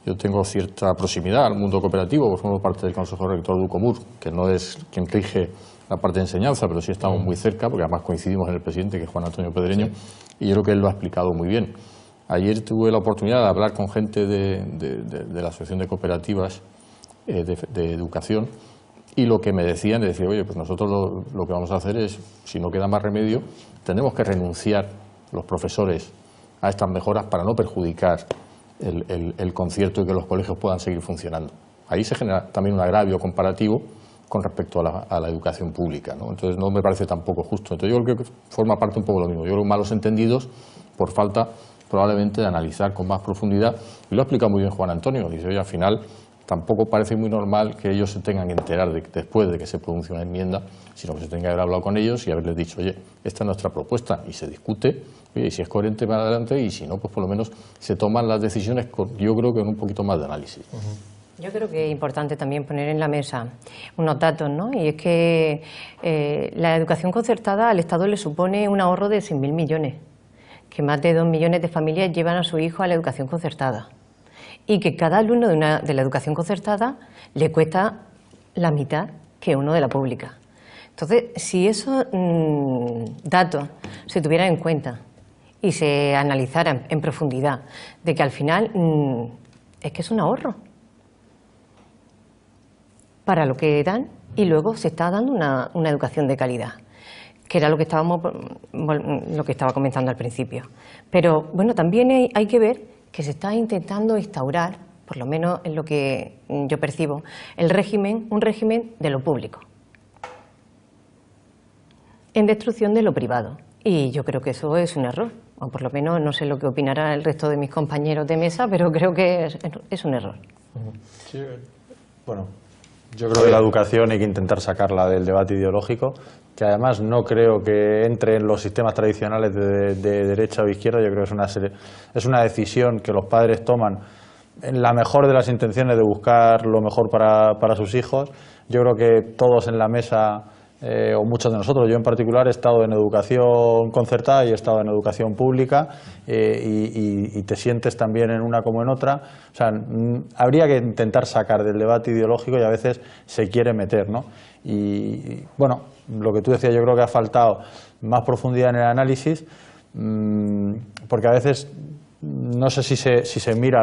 Yo tengo cierta proximidad al mundo cooperativo, formo parte del Consejo Rector de UCOMUR, que no es quien rige la parte de enseñanza, pero sí estamos muy cerca, porque además coincidimos en el presidente, que es Juan Antonio Pedreño, y yo creo que él lo ha explicado muy bien. Ayer tuve la oportunidad de hablar con gente de la Asociación de Cooperativas de Educación, y lo que me decían es decir, oye, pues nosotros lo que vamos a hacer es, si no queda más remedio, tenemos que renunciar los profesores a estas mejoras para no perjudicar el concierto y que los colegios puedan seguir funcionando. Ahí se genera también un agravio comparativo con respecto a la educación pública, ¿no? Entonces no me parece tampoco justo. Entonces yo creo que forma parte un poco lo mismo. Yo creo que malos entendidos por falta probablemente de analizar con más profundidad. Y lo ha explicado muy bien Juan Antonio. Dice, oye, al final tampoco parece muy normal que ellos se tengan que enterar después de que se pronuncie una enmienda, sino que se tenga que haber hablado con ellos y haberles dicho, oye, esta es nuestra propuesta, y se discute, oye, y si es coherente para adelante, y si no, pues por lo menos se toman las decisiones yo creo que con un poquito más de análisis. Yo creo que es importante también poner en la mesa unos datos, ¿no? Y es que la educación concertada al Estado le supone un ahorro de 6.000 millones, que más de 2 millones de familias llevan a su hijo a la educación concertada. Y que cada alumno de la educación concertada le cuesta la mitad que uno de la pública. Entonces, si esos datos se tuvieran en cuenta y se analizaran en profundidad, de que al final es que es un ahorro para lo que dan y luego se está dando una educación de calidad, que era lo que estaba comentando al principio. Pero bueno, también hay que ver que se está intentando instaurar, por lo menos en lo que yo percibo, un régimen de lo público, en destrucción de lo privado. Y yo creo que eso es un error, o por lo menos no sé lo que opinará el resto de mis compañeros de mesa, pero creo que es un error. Sí, bueno, yo creo que la educación hay que intentar sacarla del debate ideológico, que además no creo que entre en los sistemas tradicionales de derecha o izquierda. Yo creo que es una decisión que los padres toman en la mejor de las intenciones de buscar lo mejor para sus hijos. Yo creo que todos en la mesa, o muchos de nosotros, yo en particular, he estado en educación concertada y he estado en educación pública, y te sientes también en una como en otra. O sea, habría que intentar sacar del debate ideológico y a veces se quiere meter, ¿no? Y bueno, lo que tú decías, yo creo que ha faltado más profundidad en el análisis, porque a veces no sé si se mira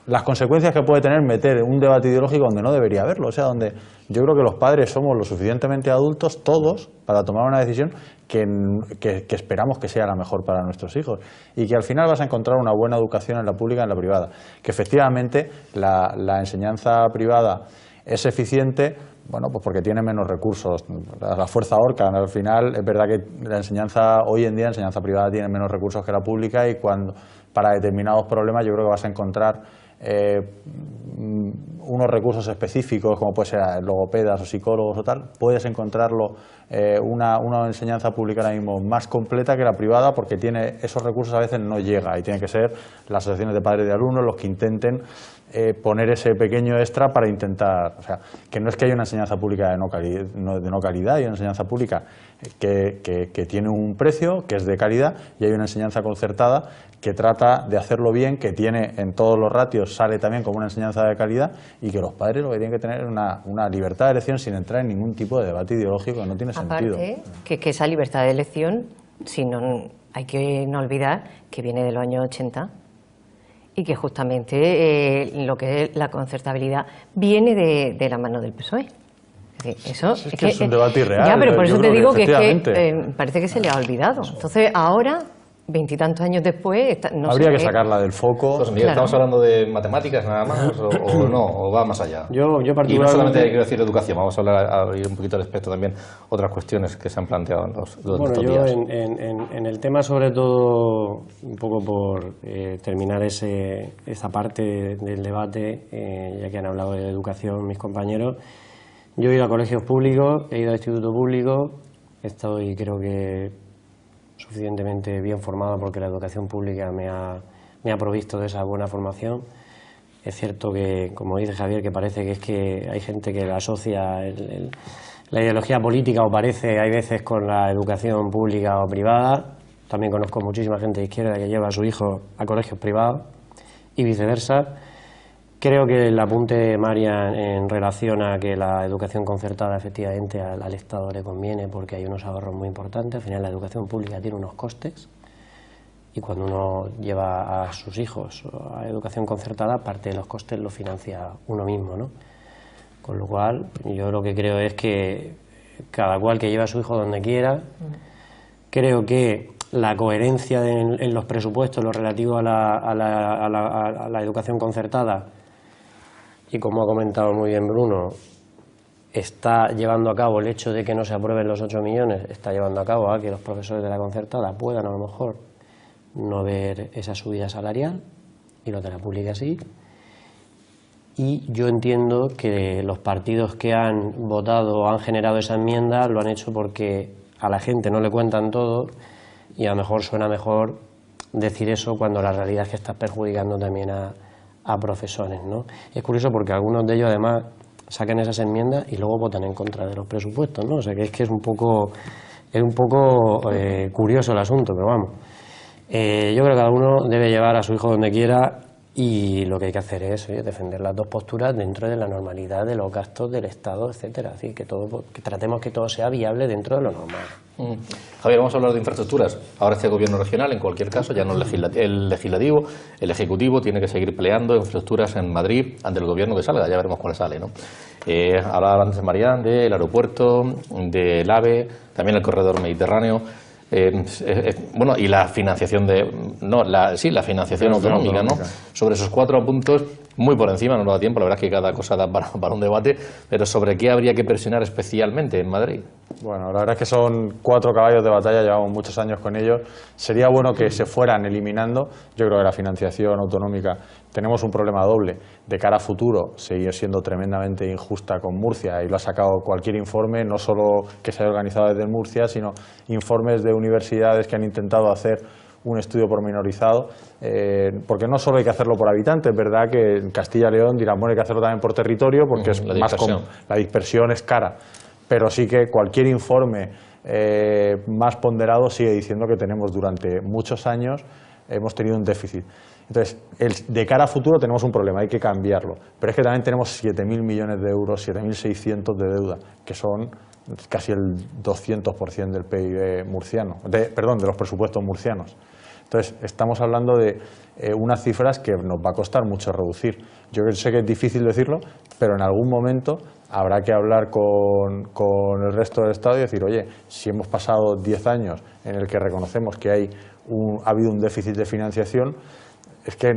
las consecuencias que puede tener meter un debate ideológico donde no debería haberlo, o sea, donde yo creo que los padres somos lo suficientemente adultos, todos, para tomar una decisión que esperamos que sea la mejor para nuestros hijos, y que al final vas a encontrar una buena educación en la pública y en la privada, que efectivamente la enseñanza privada es eficiente. Bueno, pues porque tiene menos recursos. La fuerza ahorca. Al final es verdad que la enseñanza, hoy en día, la enseñanza privada tiene menos recursos que la pública, y para determinados problemas yo creo que vas a encontrar unos recursos específicos, como puede ser logopedas o psicólogos o tal. Puedes encontrarlo una enseñanza pública ahora mismo más completa que la privada, porque tiene esos recursos, a veces no llega, y tienen que ser las asociaciones de padres y de alumnos los que intenten poner ese pequeño extra para intentar, o sea, que no es que haya una enseñanza pública de no calidad, hay una enseñanza pública que tiene un precio, que es de calidad, y hay una enseñanza concertada que trata de hacerlo bien, que tiene en todos los ratios, sale también como una enseñanza de calidad, y que los padres lo que tienen que tener es una libertad de elección sin entrar en ningún tipo de debate ideológico, que no tiene sentido. Aparte, que esa libertad de elección, hay que no olvidar que viene de los años 80, y que justamente lo que es la concertabilidad viene de la mano del PSOE. Eso es que es un debate irreal. Ya, pero por eso te digo que es que parece que se le ha olvidado. Entonces ahora, veintitantos años después, no habría sé que sacarla del foco. Pues, Miguel, ¿estamos hablando de matemáticas nada más o no? ¿O va más allá? Yo particularmente... Y no solamente quiero decir educación, vamos a abrir un poquito al respecto también otras cuestiones que se han planteado durante estos días. En el tema, sobre todo, un poco por terminar esa parte del debate, ya que han hablado de educación mis compañeros, yo he ido a colegios públicos, he ido a institutos públicos, estoy, creo que, suficientemente bien formado, porque la educación pública me ha provisto de esa buena formación. Es cierto que, como dice Javier, que parece que es que hay gente que la asocia la ideología política, o parece, hay veces, con la educación pública o privada. También conozco muchísima gente de izquierda que lleva a su hijo a colegios privados y viceversa. Creo que el apunte de Marian en relación a que la educación concertada efectivamente al Estado le conviene, porque hay unos ahorros muy importantes. Al final la educación pública tiene unos costes, y cuando uno lleva a sus hijos a educación concertada, parte de los costes lo financia uno mismo, ¿no? Con lo cual, yo lo que creo es que cada cual que lleve a su hijo donde quiera. Creo que la coherencia en los presupuestos, lo relativo a la educación concertada, y como ha comentado muy bien Bruno, está llevando a cabo el hecho de que no se aprueben los 8 millones, está llevando a cabo a que los profesores de la concertada puedan a lo mejor no ver esa subida salarial, y los de la pública sí. Y yo entiendo que los partidos que han votado o han generado esa enmienda lo han hecho porque a la gente no le cuentan todo, y a lo mejor suena mejor decir eso cuando la realidad es que estás perjudicando también a profesores, ¿no? Es curioso porque algunos de ellos además sacan esas enmiendas y luego votan en contra de los presupuestos, ¿no? O sea que es un poco curioso el asunto, pero vamos. Yo creo que cada uno debe llevar a su hijo donde quiera, y lo que hay que hacer es defender las dos posturas dentro de la normalidad de los gastos del Estado, etcétera. Así que tratemos que todo sea viable dentro de lo normal. Javier, vamos a hablar de infraestructuras. Ahora este gobierno regional, en cualquier caso, ya no el legislativo, el ejecutivo tiene que seguir peleando infraestructuras en Madrid ante el gobierno que salga, ya veremos cuál sale, ¿no? Hablaba antes de Marián del aeropuerto, del AVE, también el corredor mediterráneo. Bueno, y la financiación la financiación autonómica, ¿no? Sobre esos 4 puntos, muy por encima, no nos da tiempo, la verdad es que cada cosa da para un debate, pero ¿sobre qué habría que presionar especialmente en Madrid? Bueno, la verdad es que son 4 caballos de batalla, llevamos muchos años con ellos. Sería bueno que se fueran eliminando. Yo creo que la financiación autonómica, tenemos un problema doble. De cara a futuro, sigue siendo tremendamente injusta con Murcia, y lo ha sacado cualquier informe, no solo que se haya organizado desde Murcia, sino informes de universidades que han intentado hacer un estudio pormenorizado, porque no solo hay que hacerlo por habitante, es verdad que en Castilla y León dirán, bueno, hay que hacerlo también por territorio, porque es más la dispersión es cara, pero sí que cualquier informe más ponderado sigue diciendo que tenemos durante muchos años, hemos tenido un déficit. Entonces, de cara a futuro tenemos un problema, hay que cambiarlo, pero es que también tenemos 7.000 millones de euros, 7.600 de deuda, que son casi el 200% del PIB murciano, de los presupuestos murcianos. Entonces, estamos hablando de unas cifras que nos va a costar mucho reducir. Yo sé que es difícil decirlo, pero en algún momento habrá que hablar con el resto del Estado y decir, oye, si hemos pasado 10 años en el que reconocemos que ha habido un déficit de financiación, es que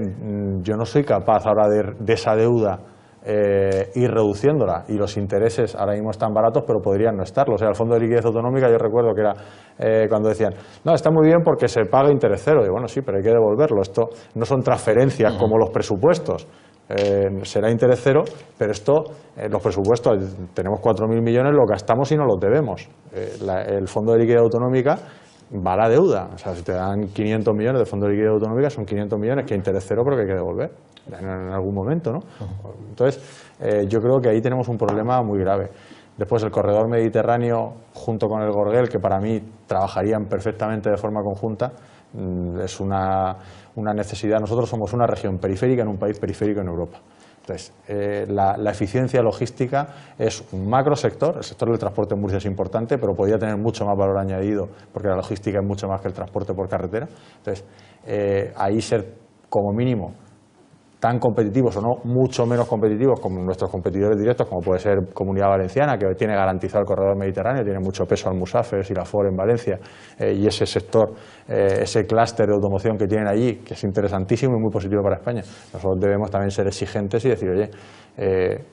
yo no soy capaz ahora de esa deuda ir reduciéndola, y los intereses ahora mismo están baratos, pero podrían no estarlo. O sea, el Fondo de Liquidez Autonómica, yo recuerdo que era cuando decían, no, está muy bien porque se paga interés cero. Y bueno, sí, pero hay que devolverlo. Esto no son transferencias como los presupuestos. Será interés cero, pero esto, los presupuestos, tenemos 4.000 millones, lo gastamos y no los debemos. El Fondo de Liquidez Autonómica va a la deuda. O sea, si te dan 500 millones de Fondo de Liquidez Autonómica, son 500 millones que interés cero, pero que hay que devolver en algún momento, ¿no? Entonces, yo creo que ahí tenemos un problema muy grave. Después, el corredor mediterráneo, junto con el Gorguel, que para mí trabajarían perfectamente de forma conjunta, es una necesidad. Nosotros somos una región periférica en un país periférico en Europa. Entonces, la eficiencia logística es un macro sector. El sector del transporte en Murcia es importante, pero podría tener mucho más valor añadido, porque la logística es mucho más que el transporte por carretera. Entonces, ahí ser como mínimo tan competitivos o no, mucho menos competitivos como nuestros competidores directos, como puede ser Comunidad Valenciana, que tiene garantizado el corredor mediterráneo, tiene mucho peso Almusafes y la FOR en Valencia, y ese sector, ese clúster de automoción que tienen allí, que es interesantísimo y muy positivo para España. Nosotros debemos también ser exigentes y decir, oye,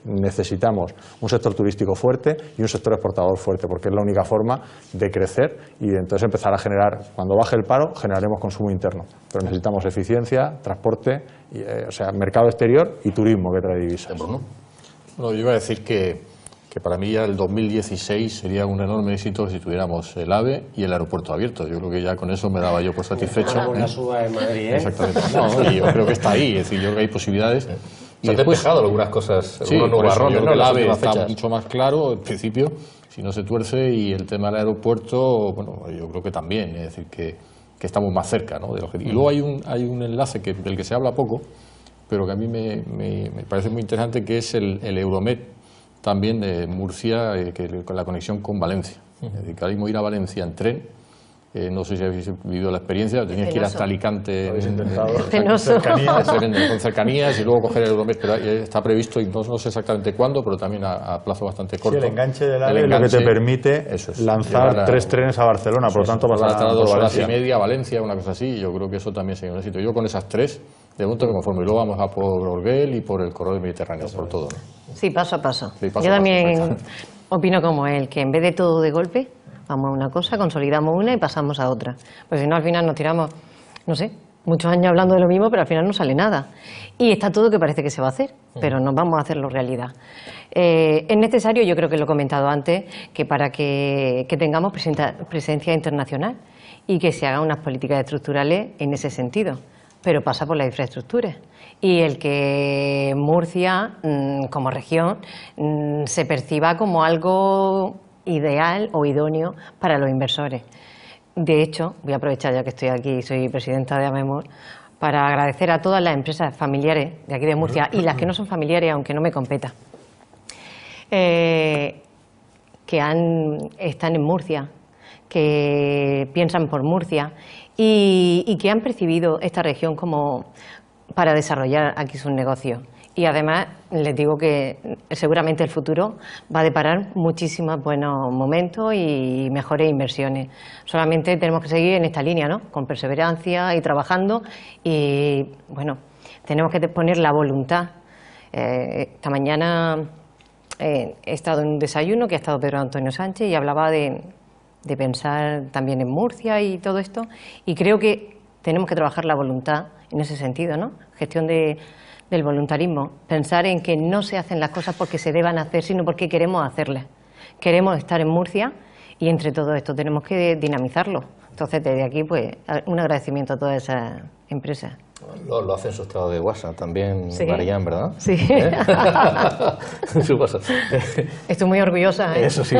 necesitamos un sector turístico fuerte y un sector exportador fuerte, porque es la única forma de crecer y de entonces empezar a generar, cuando baje el paro, generaremos consumo interno. Pero necesitamos eficiencia, transporte, o sea, mercado exterior y turismo que trae divisas. Bueno, yo iba a decir que para mí ya el 2016 sería un enorme éxito si tuviéramos el AVE y el aeropuerto abierto. Yo creo que ya con eso me daba yo por satisfecho. La suba en Madrid, ¿eh? Exactamente. No, y yo creo que está ahí, es decir, yo creo que hay posibilidades. Se han despejado algunas cosas, algunos nubarrones, yo creo que el AVE está fechas. mucho más claro, en principio, si no se tuerce, y el tema del aeropuerto, bueno, yo creo que también, es decir, que estamos más cerca, ¿no?, del objetivo. Y luego hay un enlace del que se habla poco, pero que a mí me parece muy interesante, que es el Euromed también de Murcia, con la conexión con Valencia. Es decir, que ahora mismo ir a Valencia en tren, no sé si habéis vivido la experiencia, tenías que ir hasta Alicante con cercanías y luego coger el Euromed, pero está previsto, y no sé exactamente cuándo, pero también a plazo bastante corto. Sí, el enganche del AVE es lo que te permite lanzar 3 trenes a Barcelona, por lo tanto pasar a 2 horas y media a Valencia, una cosa así, y yo creo que eso también sería un éxito. Yo con esas 3 de momento me conformo, y luego vamos a por Orguel y por el corredor mediterráneo, por todo, ¿no? Sí, paso a paso. Sí, paso Yo a paso, también opino como él, que en vez de todo de golpe, vamos a una cosa, consolidamos una y pasamos a otra. Pues si no, al final nos tiramos, no sé, muchos años hablando de lo mismo, pero al final no sale nada. Y está todo que parece que se va a hacer, pero no vamos a hacerlo realidad. Es necesario, yo creo que lo he comentado antes, que para que tengamos presencia internacional y que se hagan unas políticas estructurales en ese sentido, pero pasa por las infraestructuras. Y el que Murcia, como región, se perciba como algo ideal o idóneo para los inversores. De hecho, voy a aprovechar ya que estoy aquí y soy presidenta de AMEMUR para agradecer a todas las empresas familiares de aquí de Murcia y las que no son familiares, aunque no me competa, que están en Murcia, que piensan por Murcia y que han percibido esta región como para desarrollar aquí sus negocios. Y además les digo que seguramente el futuro va a deparar muchísimos buenos momentos y mejores inversiones. Solamente tenemos que seguir en esta línea, ¿no?, con perseverancia y trabajando, y bueno, tenemos que poner la voluntad. Esta mañana he estado en un desayuno que ha estado Pedro Antonio Sánchez y hablaba de pensar también en Murcia y todo esto, y creo que tenemos que trabajar la voluntad en ese sentido, ¿no? Gestión del voluntarismo, pensar en que no se hacen las cosas porque se deban hacer, sino porque queremos hacerlas. Queremos estar en Murcia y entre todo esto tenemos que dinamizarlo, Entonces, desde aquí, pues, un agradecimiento a todas esas empresas. Lo hace en su estado de WhatsApp también, Sí. Marian, ¿verdad? Sí. ¿Eh? En su WhatsApp. Estoy muy orgullosa, ¿eh? Eso sí.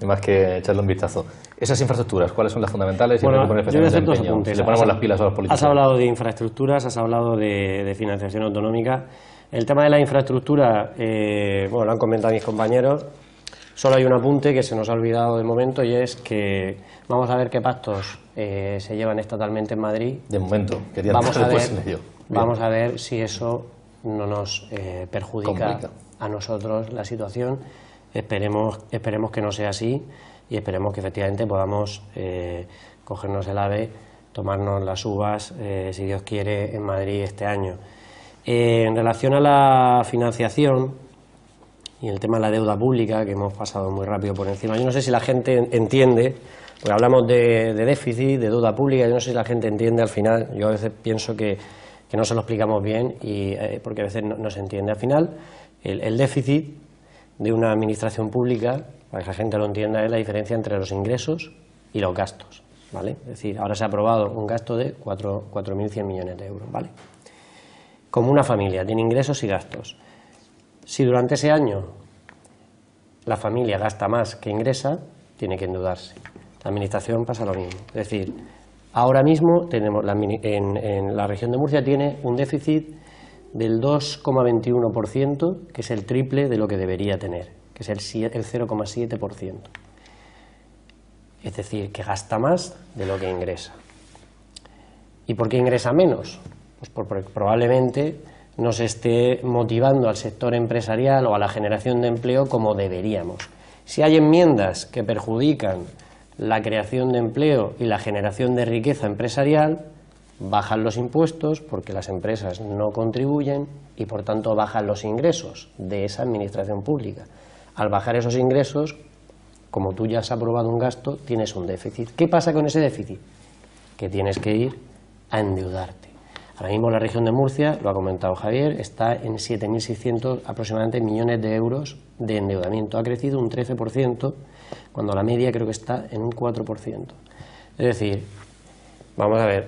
Más que echarle un vistazo. Esas infraestructuras, ¿cuáles son las fundamentales? Y Bueno, hay que poner yo voy a hacer especialmente dos empeño. apuntes. Si le ponemos las pilas a los políticos. Has hablado de infraestructuras, has hablado de financiación autonómica. El tema de la infraestructura, bueno, lo han comentado mis compañeros. Solo hay un apunte que se nos ha olvidado de momento y es que vamos a ver qué pactos se llevan estatalmente en Madrid. De momento, vamos a ver si eso no nos perjudica Complica. a nosotros la situación. Esperemos que no sea así y esperemos que efectivamente podamos cogernos el AVE, tomarnos las uvas, si Dios quiere, en Madrid este año. En relación a la financiación y el tema de la deuda pública, que hemos pasado muy rápido por encima, yo no sé si la gente entiende, porque hablamos de déficit, de deuda pública, yo no sé si la gente entiende al final, yo a veces pienso que no se lo explicamos bien, y porque a veces no se entiende. Al final, el déficit de una administración pública, para que la gente lo entienda, es la diferencia entre los ingresos y los gastos, ¿vale? Es decir, ahora se ha aprobado un gasto de 4.100 millones de euros, ¿vale? Como una familia tiene ingresos y gastos. Si durante ese año la familia gasta más que ingresa, tiene que endeudarse. La administración pasa lo mismo. Es decir, ahora mismo tenemos en la región de Murcia tiene un déficit del 2,21%, que es el triple de lo que debería tener, que es el 0,7%. Es decir, que gasta más de lo que ingresa. ¿Y por qué ingresa menos? Pues porque probablemente no se esté motivando al sector empresarial o a la generación de empleo como deberíamos. Si hay enmiendas que perjudican la creación de empleo y la generación de riqueza empresarial, bajan los impuestos porque las empresas no contribuyen y por tanto bajan los ingresos de esa administración pública. Al bajar esos ingresos, como tú ya has aprobado un gasto, tienes un déficit. ¿Qué pasa con ese déficit? Que tienes que ir a endeudarte. Ahora mismo la región de Murcia, lo ha comentado Javier, está en 7.600 aproximadamente millones de euros de endeudamiento. Ha crecido un 13%, cuando la media creo que está en un 4%. Es decir, vamos a ver,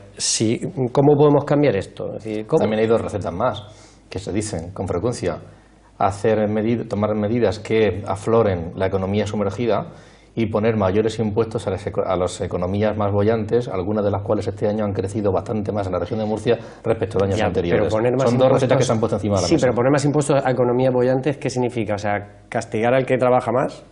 ¿cómo podemos cambiar esto? Es decir, También hay dos recetas más que se dicen con frecuencia. Tomar medidas que afloren la economía sumergida y poner mayores impuestos a las economías más bollantes, algunas de las cuales este año han crecido bastante más en la región de Murcia respecto a años anteriores. Son dos recetas que se han puesto encima de la mesa. Sí, pero poner más impuestos a economías bollantes, ¿qué significa? O sea, ¿castigar al que trabaja más?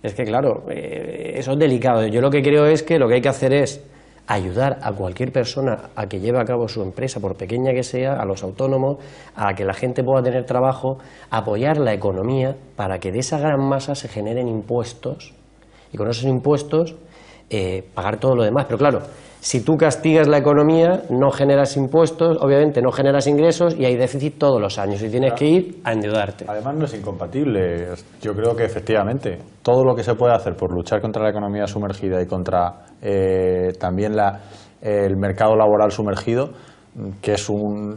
Es que, claro, eso es delicado. Yo lo que creo es que lo que hay que hacer es ayudar a cualquier persona a que lleve a cabo su empresa, por pequeña que sea, a los autónomos, a que la gente pueda tener trabajo, apoyar la economía para que de esa gran masa se generen impuestos y con esos impuestos pagar todo lo demás. Pero claro, si tú castigas la economía, no generas impuestos, obviamente no generas ingresos y hay déficit todos los años y tienes que ir a endeudarte. Además no es incompatible. Yo creo que efectivamente todo lo que se puede hacer por luchar contra la economía sumergida y contra también el mercado laboral sumergido, que es un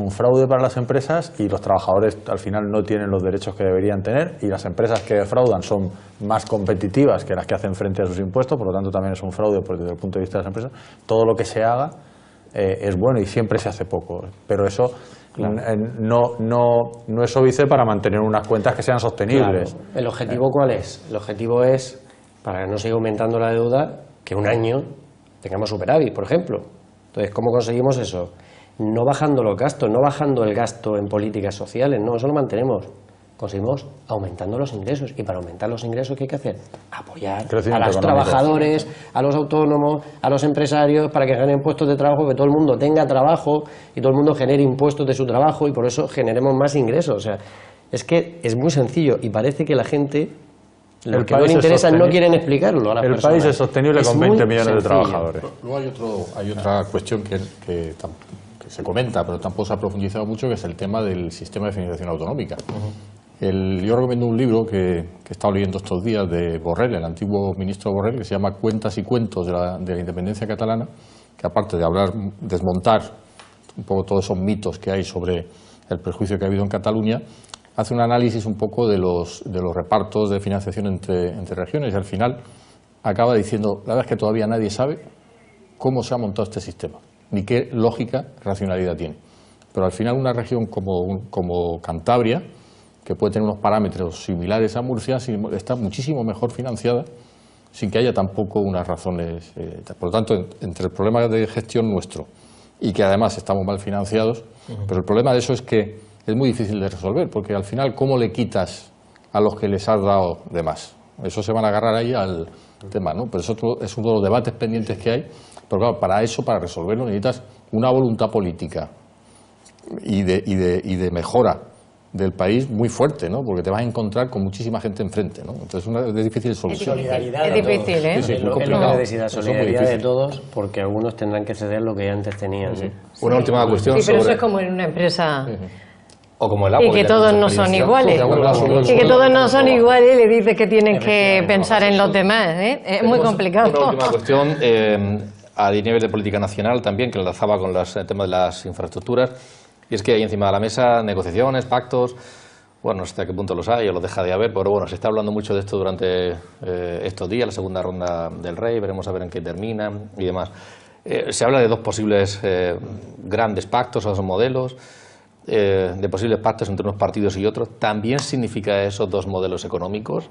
fraude para las empresas y los trabajadores al final no tienen los derechos que deberían tener y las empresas que defraudan son más competitivas que las que hacen frente a sus impuestos, por lo tanto también es un fraude desde el punto de vista de las empresas. Todo lo que se haga es bueno y siempre se hace poco, pero eso no es óbice para mantener unas cuentas que sean sostenibles. Claro. ¿El objetivo cuál es? El objetivo es, para que no siga aumentando la deuda, que un año tengamos superávit, por ejemplo. Entonces, ¿cómo conseguimos eso? No bajando los gastos, no bajando el gasto en políticas sociales, no, eso lo mantenemos. Conseguimos aumentando los ingresos. Y para aumentar los ingresos, ¿qué hay que hacer? Apoyar a los trabajadores, a los autónomos, a los empresarios, para que generen puestos de trabajo, que todo el mundo tenga trabajo y todo el mundo genere impuestos de su trabajo y por eso generemos más ingresos. O sea, es que es muy sencillo y parece que la gente, lo que no le interesa, no quieren explicarlo a las personas. El país es sostenible con 20 millones de trabajadores. Luego hay otra cuestión que se comenta, pero tampoco se ha profundizado mucho, que es el tema del sistema de financiación autonómica. Yo recomiendo un libro que he estado leyendo estos días de Borrell, el antiguo ministro Borrell, que se llama Cuentas y cuentos de la independencia catalana, que aparte de desmontar un poco todos esos mitos que hay sobre el perjuicio que ha habido en Cataluña, hace un análisis un poco de los repartos de financiación entre regiones y al final acaba diciendo, la verdad es que todavía nadie sabe cómo se ha montado este sistema, ni qué lógica, racionalidad tiene. Pero al final una región como Cantabria, que puede tener unos parámetros similares a Murcia, está muchísimo mejor financiada, sin que haya tampoco unas razones. Por lo tanto, entre el problema de gestión nuestro y que además estamos mal financiados, pero el problema de eso es que es muy difícil de resolver, porque al final, ¿cómo le quitas a los que les has dado de más? Eso se van a agarrar ahí al tema, ¿no? Pero eso es uno de los debates pendientes que hay. Pero claro, para eso, para resolverlo, necesitas una voluntad política y de mejora del país muy fuerte, ¿no? Porque te vas a encontrar con muchísima gente enfrente, ¿no? Entonces es difícil solución. Solidaridad es difícil, ¿eh? Sí, es lo que necesita, solidaridad de todos, porque algunos tendrán que ceder lo que antes tenían. Sí. Una última cuestión Sí, pero sobre... eso es como en una empresa... O como el agua, Y que todos no son iguales. Sí, Y que todos no son iguales y le dice que tienen que pensar en los demás, ¿eh? Es muy complicado. Una última cuestión, a nivel de política nacional también, que enlazaba con el tema de las infraestructuras, y es que hay encima de la mesa negociaciones, pactos, bueno, no sé hasta qué punto los hay o los deja de haber, pero bueno, se está hablando mucho de esto durante estos días, la segunda ronda del Rey, veremos a ver en qué termina y demás. Se habla de dos posibles grandes pactos o dos modelos, de posibles pactos entre unos partidos y otros. ¿También significa esos dos modelos económicos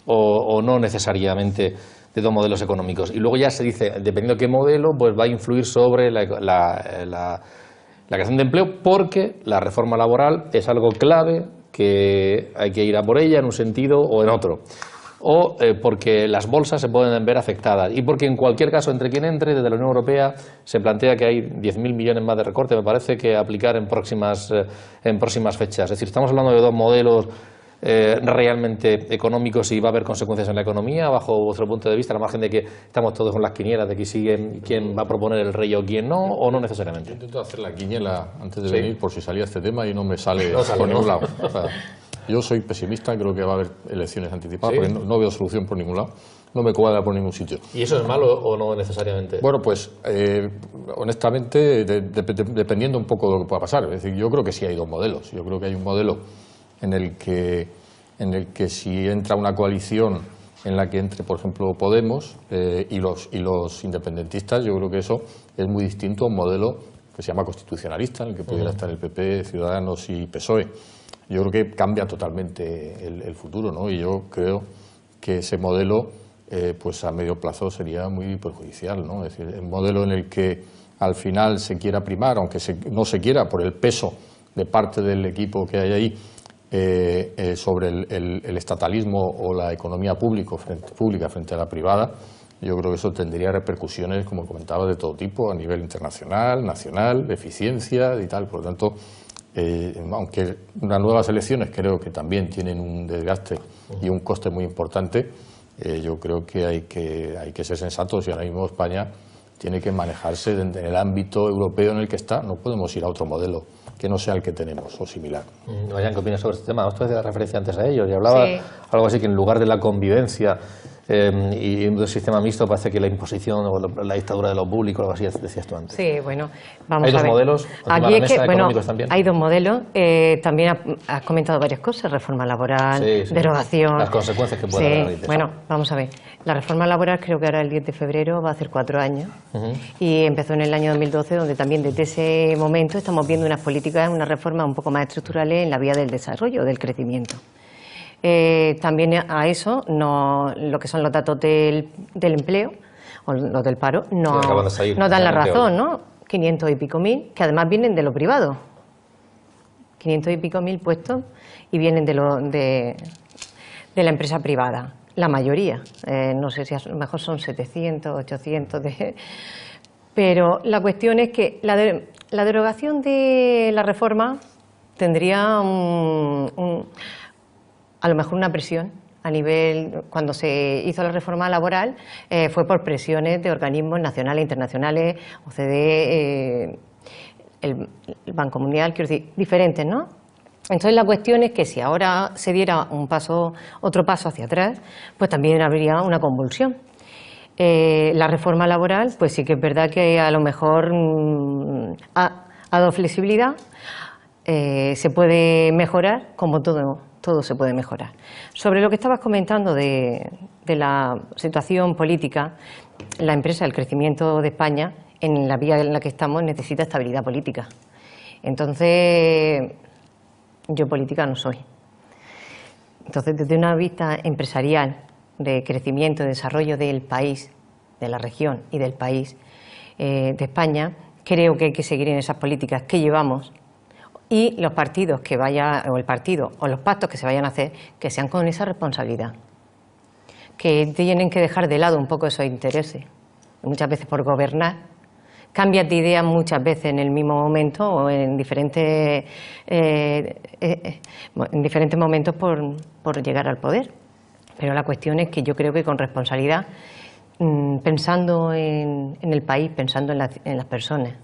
o no necesariamente de dos modelos económicos? Y luego ya se dice, dependiendo de qué modelo, pues va a influir sobre la creación de empleo, porque la reforma laboral es algo clave, que hay que ir a por ella en un sentido o en otro, o porque las bolsas se pueden ver afectadas y porque en cualquier caso, entre quien entre, desde la Unión Europea se plantea que hay 10.000 millones más de recorte, me parece, que aplicar en próximas fechas. Es decir, estamos hablando de dos modelos realmente económicos y va a haber consecuencias en la economía, bajo vuestro punto de vista, a la margen de que estamos todos con las quinielas de quién va a proponer el rey o quién no, o no necesariamente. Yo intento hacer la quiniela antes de venir por si salía este tema y no me sale por ningún lado. O sea, yo soy pesimista, creo que va a haber elecciones anticipadas, porque no veo solución por ningún lado, no me cuadra por ningún sitio. ¿Y eso es malo o no necesariamente? Bueno, pues honestamente, dependiendo un poco de lo que pueda pasar. Es decir, yo creo que sí hay dos modelos. Yo creo que hay un modelo en el que si entra una coalición en la que entre, por ejemplo, Podemos y los independentistas, yo creo que eso es muy distinto a un modelo que se llama constitucionalista, en el que pudiera estar el PP, Ciudadanos y PSOE. Yo creo que cambia totalmente el futuro, ¿no? Y yo creo que ese modelo, pues a medio plazo sería muy perjudicial, ¿no? Es decir, el modelo en el que al final se quiera primar, aunque no se quiera por el peso de parte del equipo que hay ahí, sobre el estatalismo o la economía pública frente a la privada, yo creo que eso tendría repercusiones, como comentaba, de todo tipo, a nivel internacional, nacional, de eficiencia y tal. Por lo tanto, aunque unas nuevas elecciones creo que también tienen un desgaste y un coste muy importante, yo creo que hay que ser sensatos y ahora mismo España tiene que manejarse en el ámbito europeo en el que está. No podemos ir a otro modelo que no sea el que tenemos o similar. Vayan, ¿qué opinas sobre este tema? Usted hacía referencia antes a ello y hablaba algo así que en lugar de la convivencia y un sistema mixto parece que la imposición o la dictadura de lo público, algo así decías tú antes. Sí, bueno, vamos a ver. ¿Hay dos modelos? Aquí es que, económicos también. Hay dos modelos. También has comentado varias cosas, reforma laboral, derogación. Las consecuencias que pueden haber. Bueno, vamos a ver. La reforma laboral creo que ahora el 10 de febrero va a hacer 4 años y empezó en el año 2012, donde también desde ese momento estamos viendo unas políticas, unas reformas un poco más estructurales en la vía del desarrollo, del crecimiento. También a eso, lo que son los datos del empleo o los del paro, no dan la razón, ¿no? 500 y pico mil, que además vienen de lo privado. 500 y pico mil puestos y vienen de la empresa privada, la mayoría. No sé si a lo mejor son 700, 800, pero la cuestión es que la derogación de la reforma tendría a lo mejor una presión a nivel, cuando se hizo la reforma laboral, fue por presiones de organismos nacionales e internacionales, OCDE, el Banco Mundial, quiero decir, diferentes, ¿no? Entonces la cuestión es que si ahora se diera otro paso hacia atrás, pues también habría una convulsión. La reforma laboral, pues sí que es verdad que a lo mejor ha dado flexibilidad, se puede mejorar como todo todo se puede mejorar. Sobre lo que estabas comentando de la situación política, la empresa, el crecimiento de España, en la vía en la que estamos, necesita estabilidad política. Entonces, yo política no soy. Entonces, desde una vista empresarial, de crecimiento y desarrollo del país, de la región y del país, de España, creo que hay que seguir en esas políticas que llevamos y los partidos que vaya, o el partido, o los pactos que se vayan a hacer, que sean con esa responsabilidad. Que tienen que dejar de lado un poco esos intereses. Muchas veces por gobernar, cambias de idea muchas veces en el mismo momento o en diferentes momentos por llegar al poder. Pero la cuestión es que yo creo que con responsabilidad, pensando en el país, pensando en las personas,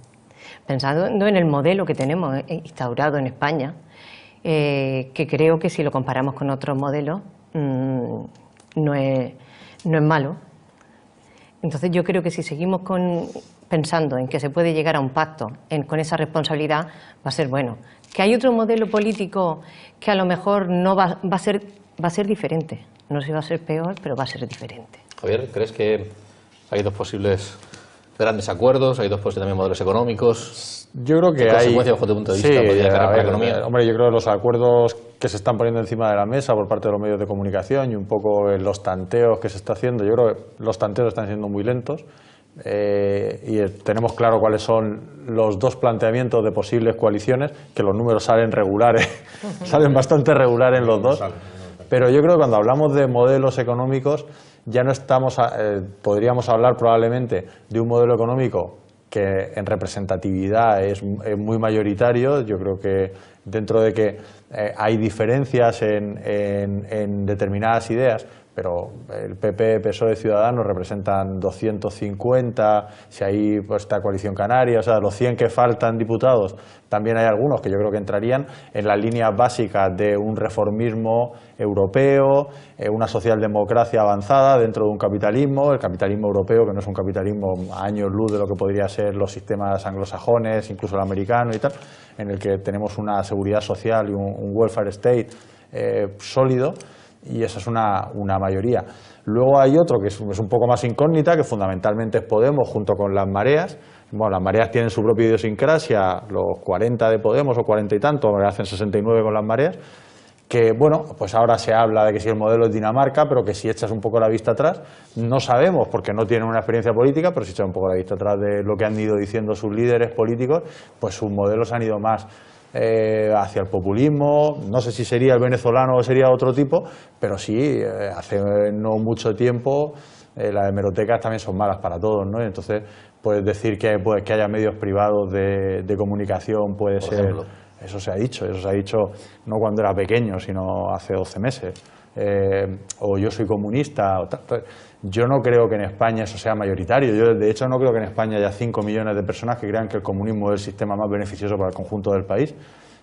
pensando en el modelo que tenemos instaurado en España, que creo que si lo comparamos con otros modelos no es malo. Entonces yo creo que si seguimos pensando en que se puede llegar a un pacto con esa responsabilidad, va a ser bueno. Que hay otro modelo político que a lo mejor no va a ser diferente. No sé si va a ser peor, pero va a ser diferente. Javier, ¿crees que hay dos posibles grandes acuerdos? ¿Hay dos posibles también modelos económicos? Yo creo que ¿Qué hay... consecuencias bajo tu punto de vista podría tener para la economía? Hombre, yo creo que los acuerdos que se están poniendo encima de la mesa por parte de los medios de comunicación y un poco los tanteos que se está haciendo, yo creo que los tanteos están siendo muy lentos y tenemos claro cuáles son los dos planteamientos de posibles coaliciones, que los números salen regulares, salen bastante regulares en los dos. Pero yo creo que cuando hablamos de modelos económicos ya no estamos, podríamos hablar probablemente de un modelo económico que en representatividad es muy mayoritario. Yo creo que dentro de que hay diferencias en determinadas ideas, pero el PP, PSOE, Ciudadanos representan 250, si hay pues, esta coalición canaria, o sea, los 100 que faltan diputados, también hay algunos que yo creo que entrarían en las líneas básicas de un reformismo europeo, una socialdemocracia avanzada dentro de un capitalismo, el capitalismo europeo, que no es un capitalismo a años luz de lo que podría ser los sistemas anglosajones, incluso el americano y tal, en el que tenemos una seguridad social y un welfare state sólido. Y esa es una mayoría. Luego hay otro que es un poco más incógnita, que fundamentalmente es Podemos junto con las mareas. Bueno, las mareas tienen su propia idiosincrasia, los 40 de Podemos o 40 y tanto, hacen 69 con las mareas, que bueno, pues ahora se habla de que si el modelo es Dinamarca, pero que si echas un poco la vista atrás, no sabemos porque no tienen una experiencia política, pero si echas un poco la vista atrás de lo que han ido diciendo sus líderes políticos, pues sus modelos han ido más hacia el populismo. No sé si sería el venezolano o sería otro tipo, pero sí, hace no mucho tiempo las hemerotecas también son malas para todos, ¿no? Entonces puedes decir que haya medios privados de comunicación, puede ser, ejemplo. Eso se ha dicho no cuando era pequeño, sino hace 12 meses. O yo soy comunista. Yo no creo que en España eso sea mayoritario. Yo, de hecho, no creo que en España haya 5 millones de personas que crean que el comunismo es el sistema más beneficioso para el conjunto del país.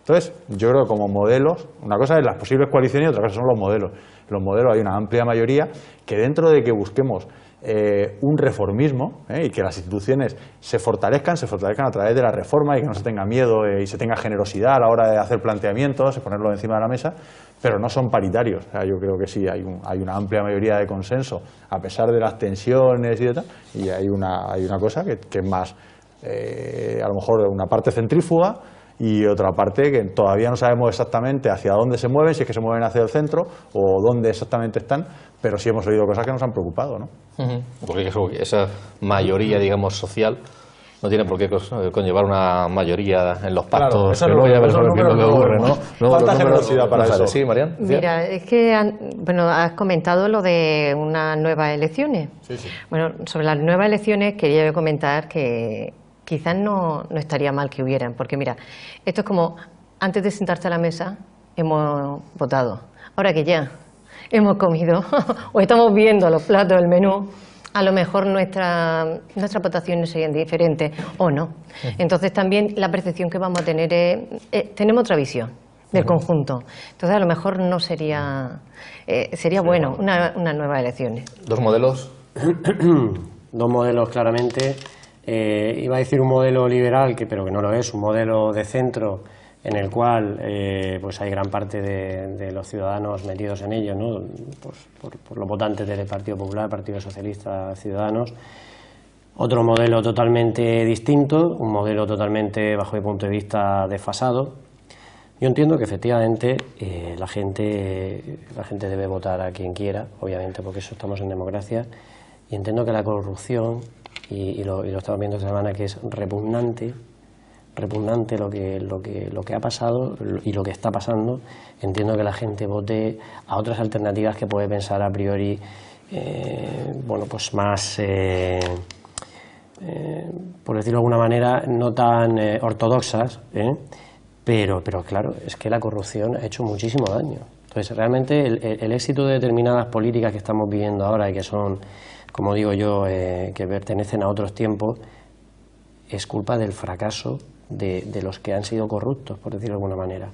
Entonces, yo creo que como modelos, una cosa es las posibles coaliciones y otra cosa son los modelos. Los modelos hay una amplia mayoría que dentro de que busquemos un reformismo y que las instituciones se fortalezcan a través de la reforma y que no se tenga miedo y se tenga generosidad a la hora de hacer planteamientos, ponerlo encima de la mesa, pero no son paritarios. O sea, yo creo que sí, hay una amplia mayoría de consenso, a pesar de las tensiones y tal, y hay una cosa que es más, a lo mejor una parte centrífuga y otra parte que todavía no sabemos exactamente hacia dónde se mueven, si es que se mueven hacia el centro o dónde exactamente están, pero sí hemos oído cosas que nos han preocupado, ¿no? Porque esa mayoría, digamos, social no tiene por qué conllevar una mayoría en los pactos. Claro, luego ya veremos lo que ocurre, ¿no? Falta generosidad para eso. Sí, Marian. Mira, es que has comentado lo de unas nuevas elecciones. Sí, sí. Bueno, sobre las nuevas elecciones quería yo comentar que quizás no estaría mal que hubieran, porque mira, esto es como antes de sentarte a la mesa hemos votado. Ahora que ya hemos comido o estamos viendo los platos del menú, a lo mejor nuestras votaciones serían diferentes o no. Entonces también la percepción que vamos a tener es, tenemos otra visión del conjunto. Entonces a lo mejor no sería bueno una nueva elecciones. ¿Dos modelos? Dos modelos claramente. Iba a decir un modelo liberal, pero que no lo es, un modelo de centro en el cual pues hay gran parte de los ciudadanos metidos en ello, ¿no? Pues por los votantes del Partido Popular, Partido Socialista, Ciudadanos. Otro modelo totalmente distinto, un modelo totalmente, bajo mi punto de vista, desfasado. Yo entiendo que efectivamente la gente debe votar a quien quiera, obviamente, porque eso estamos en democracia, y entiendo que la corrupción, y lo estamos viendo esta semana, que es repugnante lo que ha pasado y lo que está pasando. Entiendo que la gente vote a otras alternativas que puede pensar a priori, bueno, pues más, por decirlo de alguna manera, no tan ortodoxas, pero claro, es que la corrupción ha hecho muchísimo daño. Entonces, realmente el éxito de determinadas políticas que estamos viviendo ahora y que son, como digo yo, que pertenecen a otros tiempos, es culpa del fracaso de los que han sido corruptos, por decirlo de alguna manera.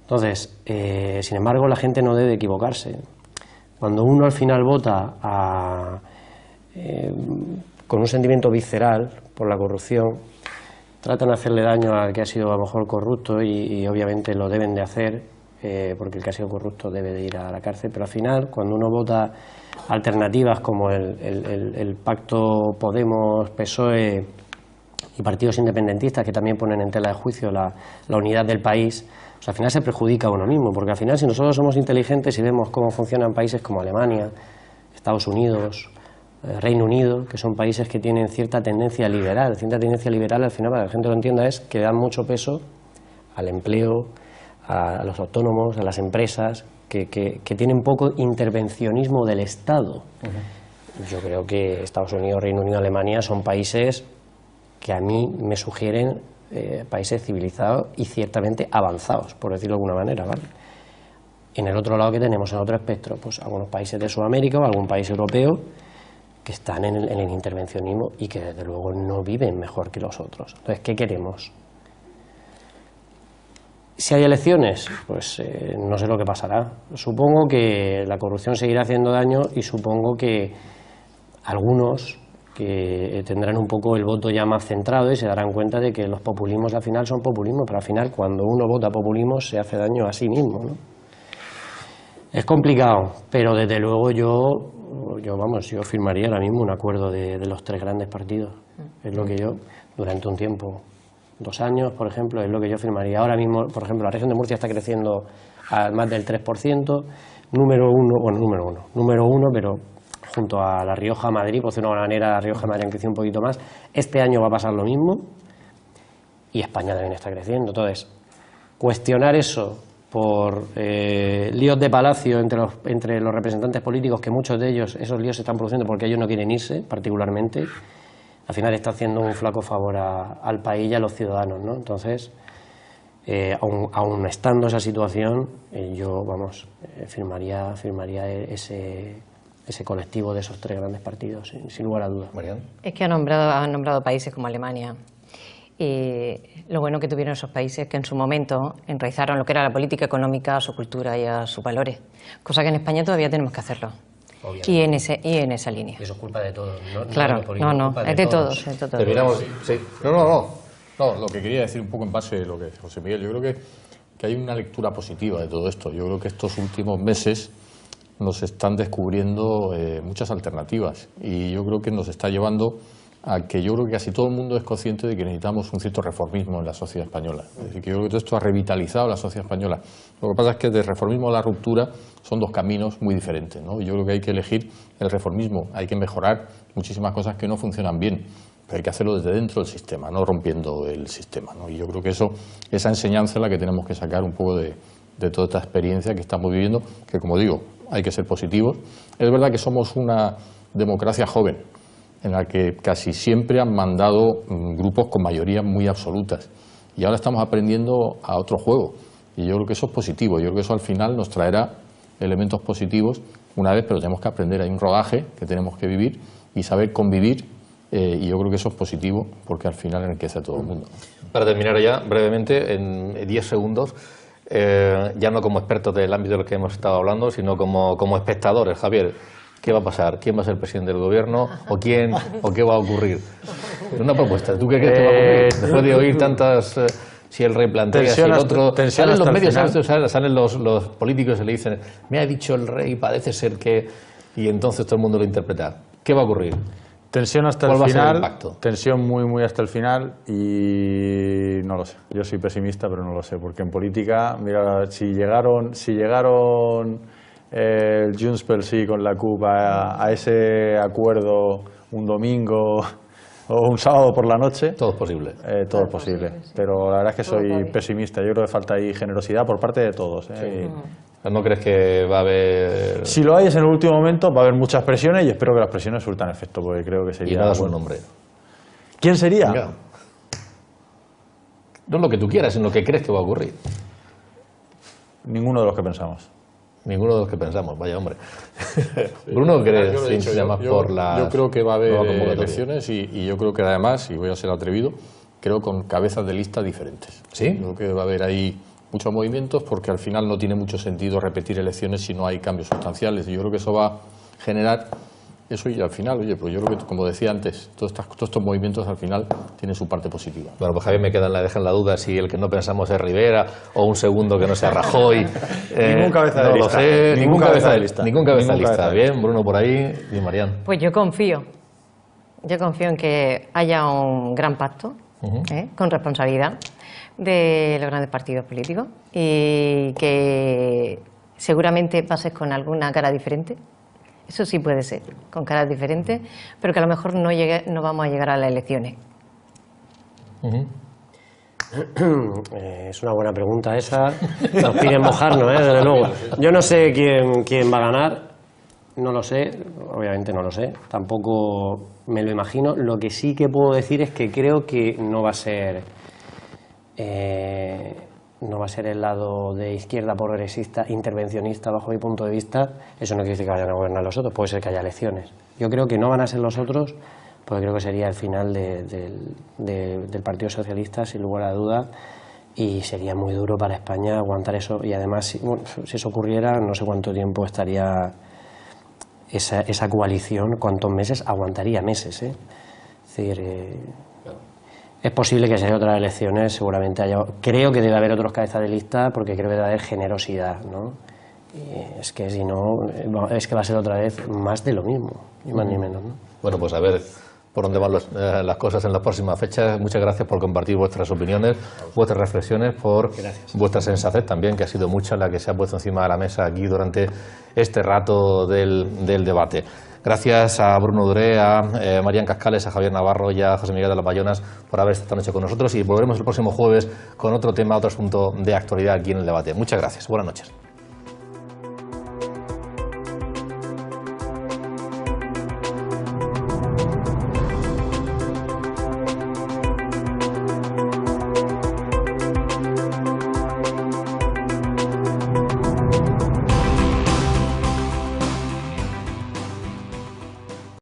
Entonces, sin embargo, la gente no debe equivocarse. Cuando uno al final vota con un sentimiento visceral por la corrupción, tratan de hacerle daño al que ha sido a lo mejor corrupto y obviamente lo deben de hacer, porque el que ha sido corrupto debe de ir a la cárcel, pero al final, cuando uno vota alternativas como el pacto Podemos-PSOE y partidos independentistas que también ponen en tela de juicio la unidad del país, pues al final se perjudica a uno mismo, porque al final, si nosotros somos inteligentes y vemos cómo funcionan países como Alemania, Estados Unidos, Reino Unido, que son países que tienen cierta tendencia liberal al final, para que la gente lo entienda, es que dan mucho peso al empleo, a los autónomos, a las empresas, que tienen poco intervencionismo del Estado. Yo creo que Estados Unidos, Reino Unido, Alemania son países que a mí me sugieren países civilizados y ciertamente avanzados, por decirlo de alguna manera, ¿vale? En el otro lado, que tenemos en otro espectro, pues algunos países de Sudamérica o algún país europeo que están en el intervencionismo y que desde luego no viven mejor que los otros. Entonces, ¿qué queremos? Si hay elecciones, pues no sé lo que pasará. Supongo que la corrupción seguirá haciendo daño y supongo que algunos que tendrán un poco el voto ya más centrado y se darán cuenta de que los populismos al final son populismo, pero al final cuando uno vota populismo se hace daño a sí mismo, ¿no? Es complicado, pero desde luego yo firmaría ahora mismo un acuerdo de los tres grandes partidos. Es lo que yo, durante un tiempo, 2 años, por ejemplo, es lo que yo firmaría. Ahora mismo, por ejemplo, la región de Murcia está creciendo a más del 3%, número uno, pero junto a La Rioja, Madrid, por decirlo de una manera, La Rioja y Madrid han crecido un poquito más. Este año va a pasar lo mismo y España también está creciendo. Entonces, cuestionar eso por líos de palacio entre los representantes políticos, que muchos de ellos, esos líos se están produciendo porque ellos no quieren irse, particularmente, al final está haciendo un flaco favor al país y a los ciudadanos, ¿no? Entonces, aun estando esa situación, yo, firmaría ese colectivo de esos tres grandes partidos, sin lugar a dudas. Marian. Es que han nombrado países como Alemania. Y lo bueno que tuvieron esos países que en su momento enraizaron lo que era la política económica a su cultura y a sus valores, cosa que en España todavía tenemos que hacerlo. Y en esa línea. Y eso es culpa de todos, ¿no? Claro, es de todos. Terminamos. Sí. No, lo que quería decir un poco en base a lo que dice José Miguel, yo creo que hay una lectura positiva de todo esto. Yo creo que estos últimos meses nos están descubriendo muchas alternativas y yo creo que nos está llevando a que yo creo que casi todo el mundo es consciente de que necesitamos un cierto reformismo en la sociedad española. Es decir, que yo creo que todo esto ha revitalizado la sociedad española. Lo que pasa es que del reformismo a la ruptura son dos caminos muy diferentes, ¿no? Y yo creo que hay que elegir el reformismo, hay que mejorar muchísimas cosas que no funcionan bien, pero hay que hacerlo desde dentro del sistema, no rompiendo el sistema, ¿no? Y yo creo que esa enseñanza es la que tenemos que sacar un poco de toda esta experiencia que estamos viviendo, que como digo, hay que ser positivos. Es verdad que somos una democracia joven, en la que casi siempre han mandado grupos con mayorías muy absolutas. Y ahora estamos aprendiendo a otro juego. Y yo creo que eso es positivo. Yo creo que eso al final nos traerá elementos positivos una vez, pero tenemos que aprender. Hay un rodaje que tenemos que vivir y saber convivir. Y yo creo que eso es positivo porque al final enriquece a todo el mundo. Para terminar ya, brevemente, en 10 segundos, ya no como expertos del ámbito del que hemos estado hablando, sino como espectadores, Javier. ¿Qué va a pasar? ¿Quién va a ser el presidente del gobierno? ¿O qué va a ocurrir? Una propuesta. ¿Tú qué crees que va a ocurrir? Después de oír tantas si el rey plantea, si el otro... Salen los medios, salen los políticos y le dicen, me ha dicho el rey, parece ser que... Y entonces todo el mundo lo interpreta. ¿Qué va a ocurrir? Tensión hasta el ¿Cuál va a ser el final, impacto? tensión muy hasta el final y no lo sé. Yo soy pesimista, pero no lo sé, porque en política, mira, si llegaron el Junts pel Sí con la CUP a ese acuerdo un domingo o un sábado por la noche, todo es posible. Todo es posible, pero la verdad es que soy pesimista. Yo creo que falta ahí generosidad por parte de todos. ¿No crees que va a haber...? Si lo hay es en el último momento, va a haber muchas presiones y espero que las presiones surtan efecto, porque creo que sería... Y no das un nombre. ¿Quién sería? Venga. No es lo que tú quieras, sino lo que crees que va a ocurrir. Ninguno de los que pensamos. Ninguno de los que pensamos, vaya hombre. Bruno, ¿crees yo creo que va a haber elecciones y yo creo que además, y voy a ser atrevido, creo con cabezas de lista diferentes. ¿Sí? Creo que va a haber ahí muchos movimientos porque al final no tiene mucho sentido repetir elecciones si no hay cambios sustanciales. Y yo creo que eso va a generar eso y al final, oye, pues yo creo que, como decía antes, todos estos movimientos al final tienen su parte positiva. Bueno, pues Javier me deja en la duda si el que no pensamos es Rivera o un segundo que no sea Rajoy. Ningún cabeza de lista. Lo sé, ningún cabeza de lista. Ningún cabeza de lista. Bien, Bruno por ahí y Marián. Pues yo confío en que haya un gran pacto con responsabilidad de los grandes partidos políticos y que seguramente pases con alguna cara diferente. Eso sí puede ser, con caras diferentes, pero que a lo mejor no vamos a llegar a las elecciones. Es una buena pregunta esa. Nos piden mojarnos, desde luego. Yo no sé quién va a ganar, no lo sé, obviamente no lo sé, tampoco me lo imagino. Lo que sí que puedo decir es que creo que no va a ser el lado de izquierda progresista intervencionista bajo mi punto de vista. Eso no quiere decir que vayan a gobernar los otros, puede ser que haya elecciones. Yo creo que no van a ser los otros, porque creo que sería el final del Partido Socialista, sin lugar a duda, y sería muy duro para España aguantar eso. Y además, si eso ocurriera, no sé cuánto tiempo estaría esa coalición, cuántos meses, aguantaría meses, Es decir, es posible que si hay otras elecciones, seguramente haya... Creo que debe haber otros cabezas de lista, porque creo que debe haber generosidad, ¿no? Y es que si no, es que va a ser otra vez más de lo mismo, ni más ni menos, ¿no? Bueno, pues a ver por dónde van las cosas en las próximas fechas. Muchas gracias por compartir vuestras opiniones, vuestras reflexiones, por vuestra sensatez también, que ha sido mucha la que se ha puesto encima de la mesa aquí durante este rato del debate. Gracias a Bruno Duré, a Marián Cascales, a Javier Navarro y a José Miguel de las Bayonas por haber estado esta noche con nosotros, y volveremos el próximo jueves con otro tema, otro asunto de actualidad aquí en el debate. Muchas gracias. Buenas noches.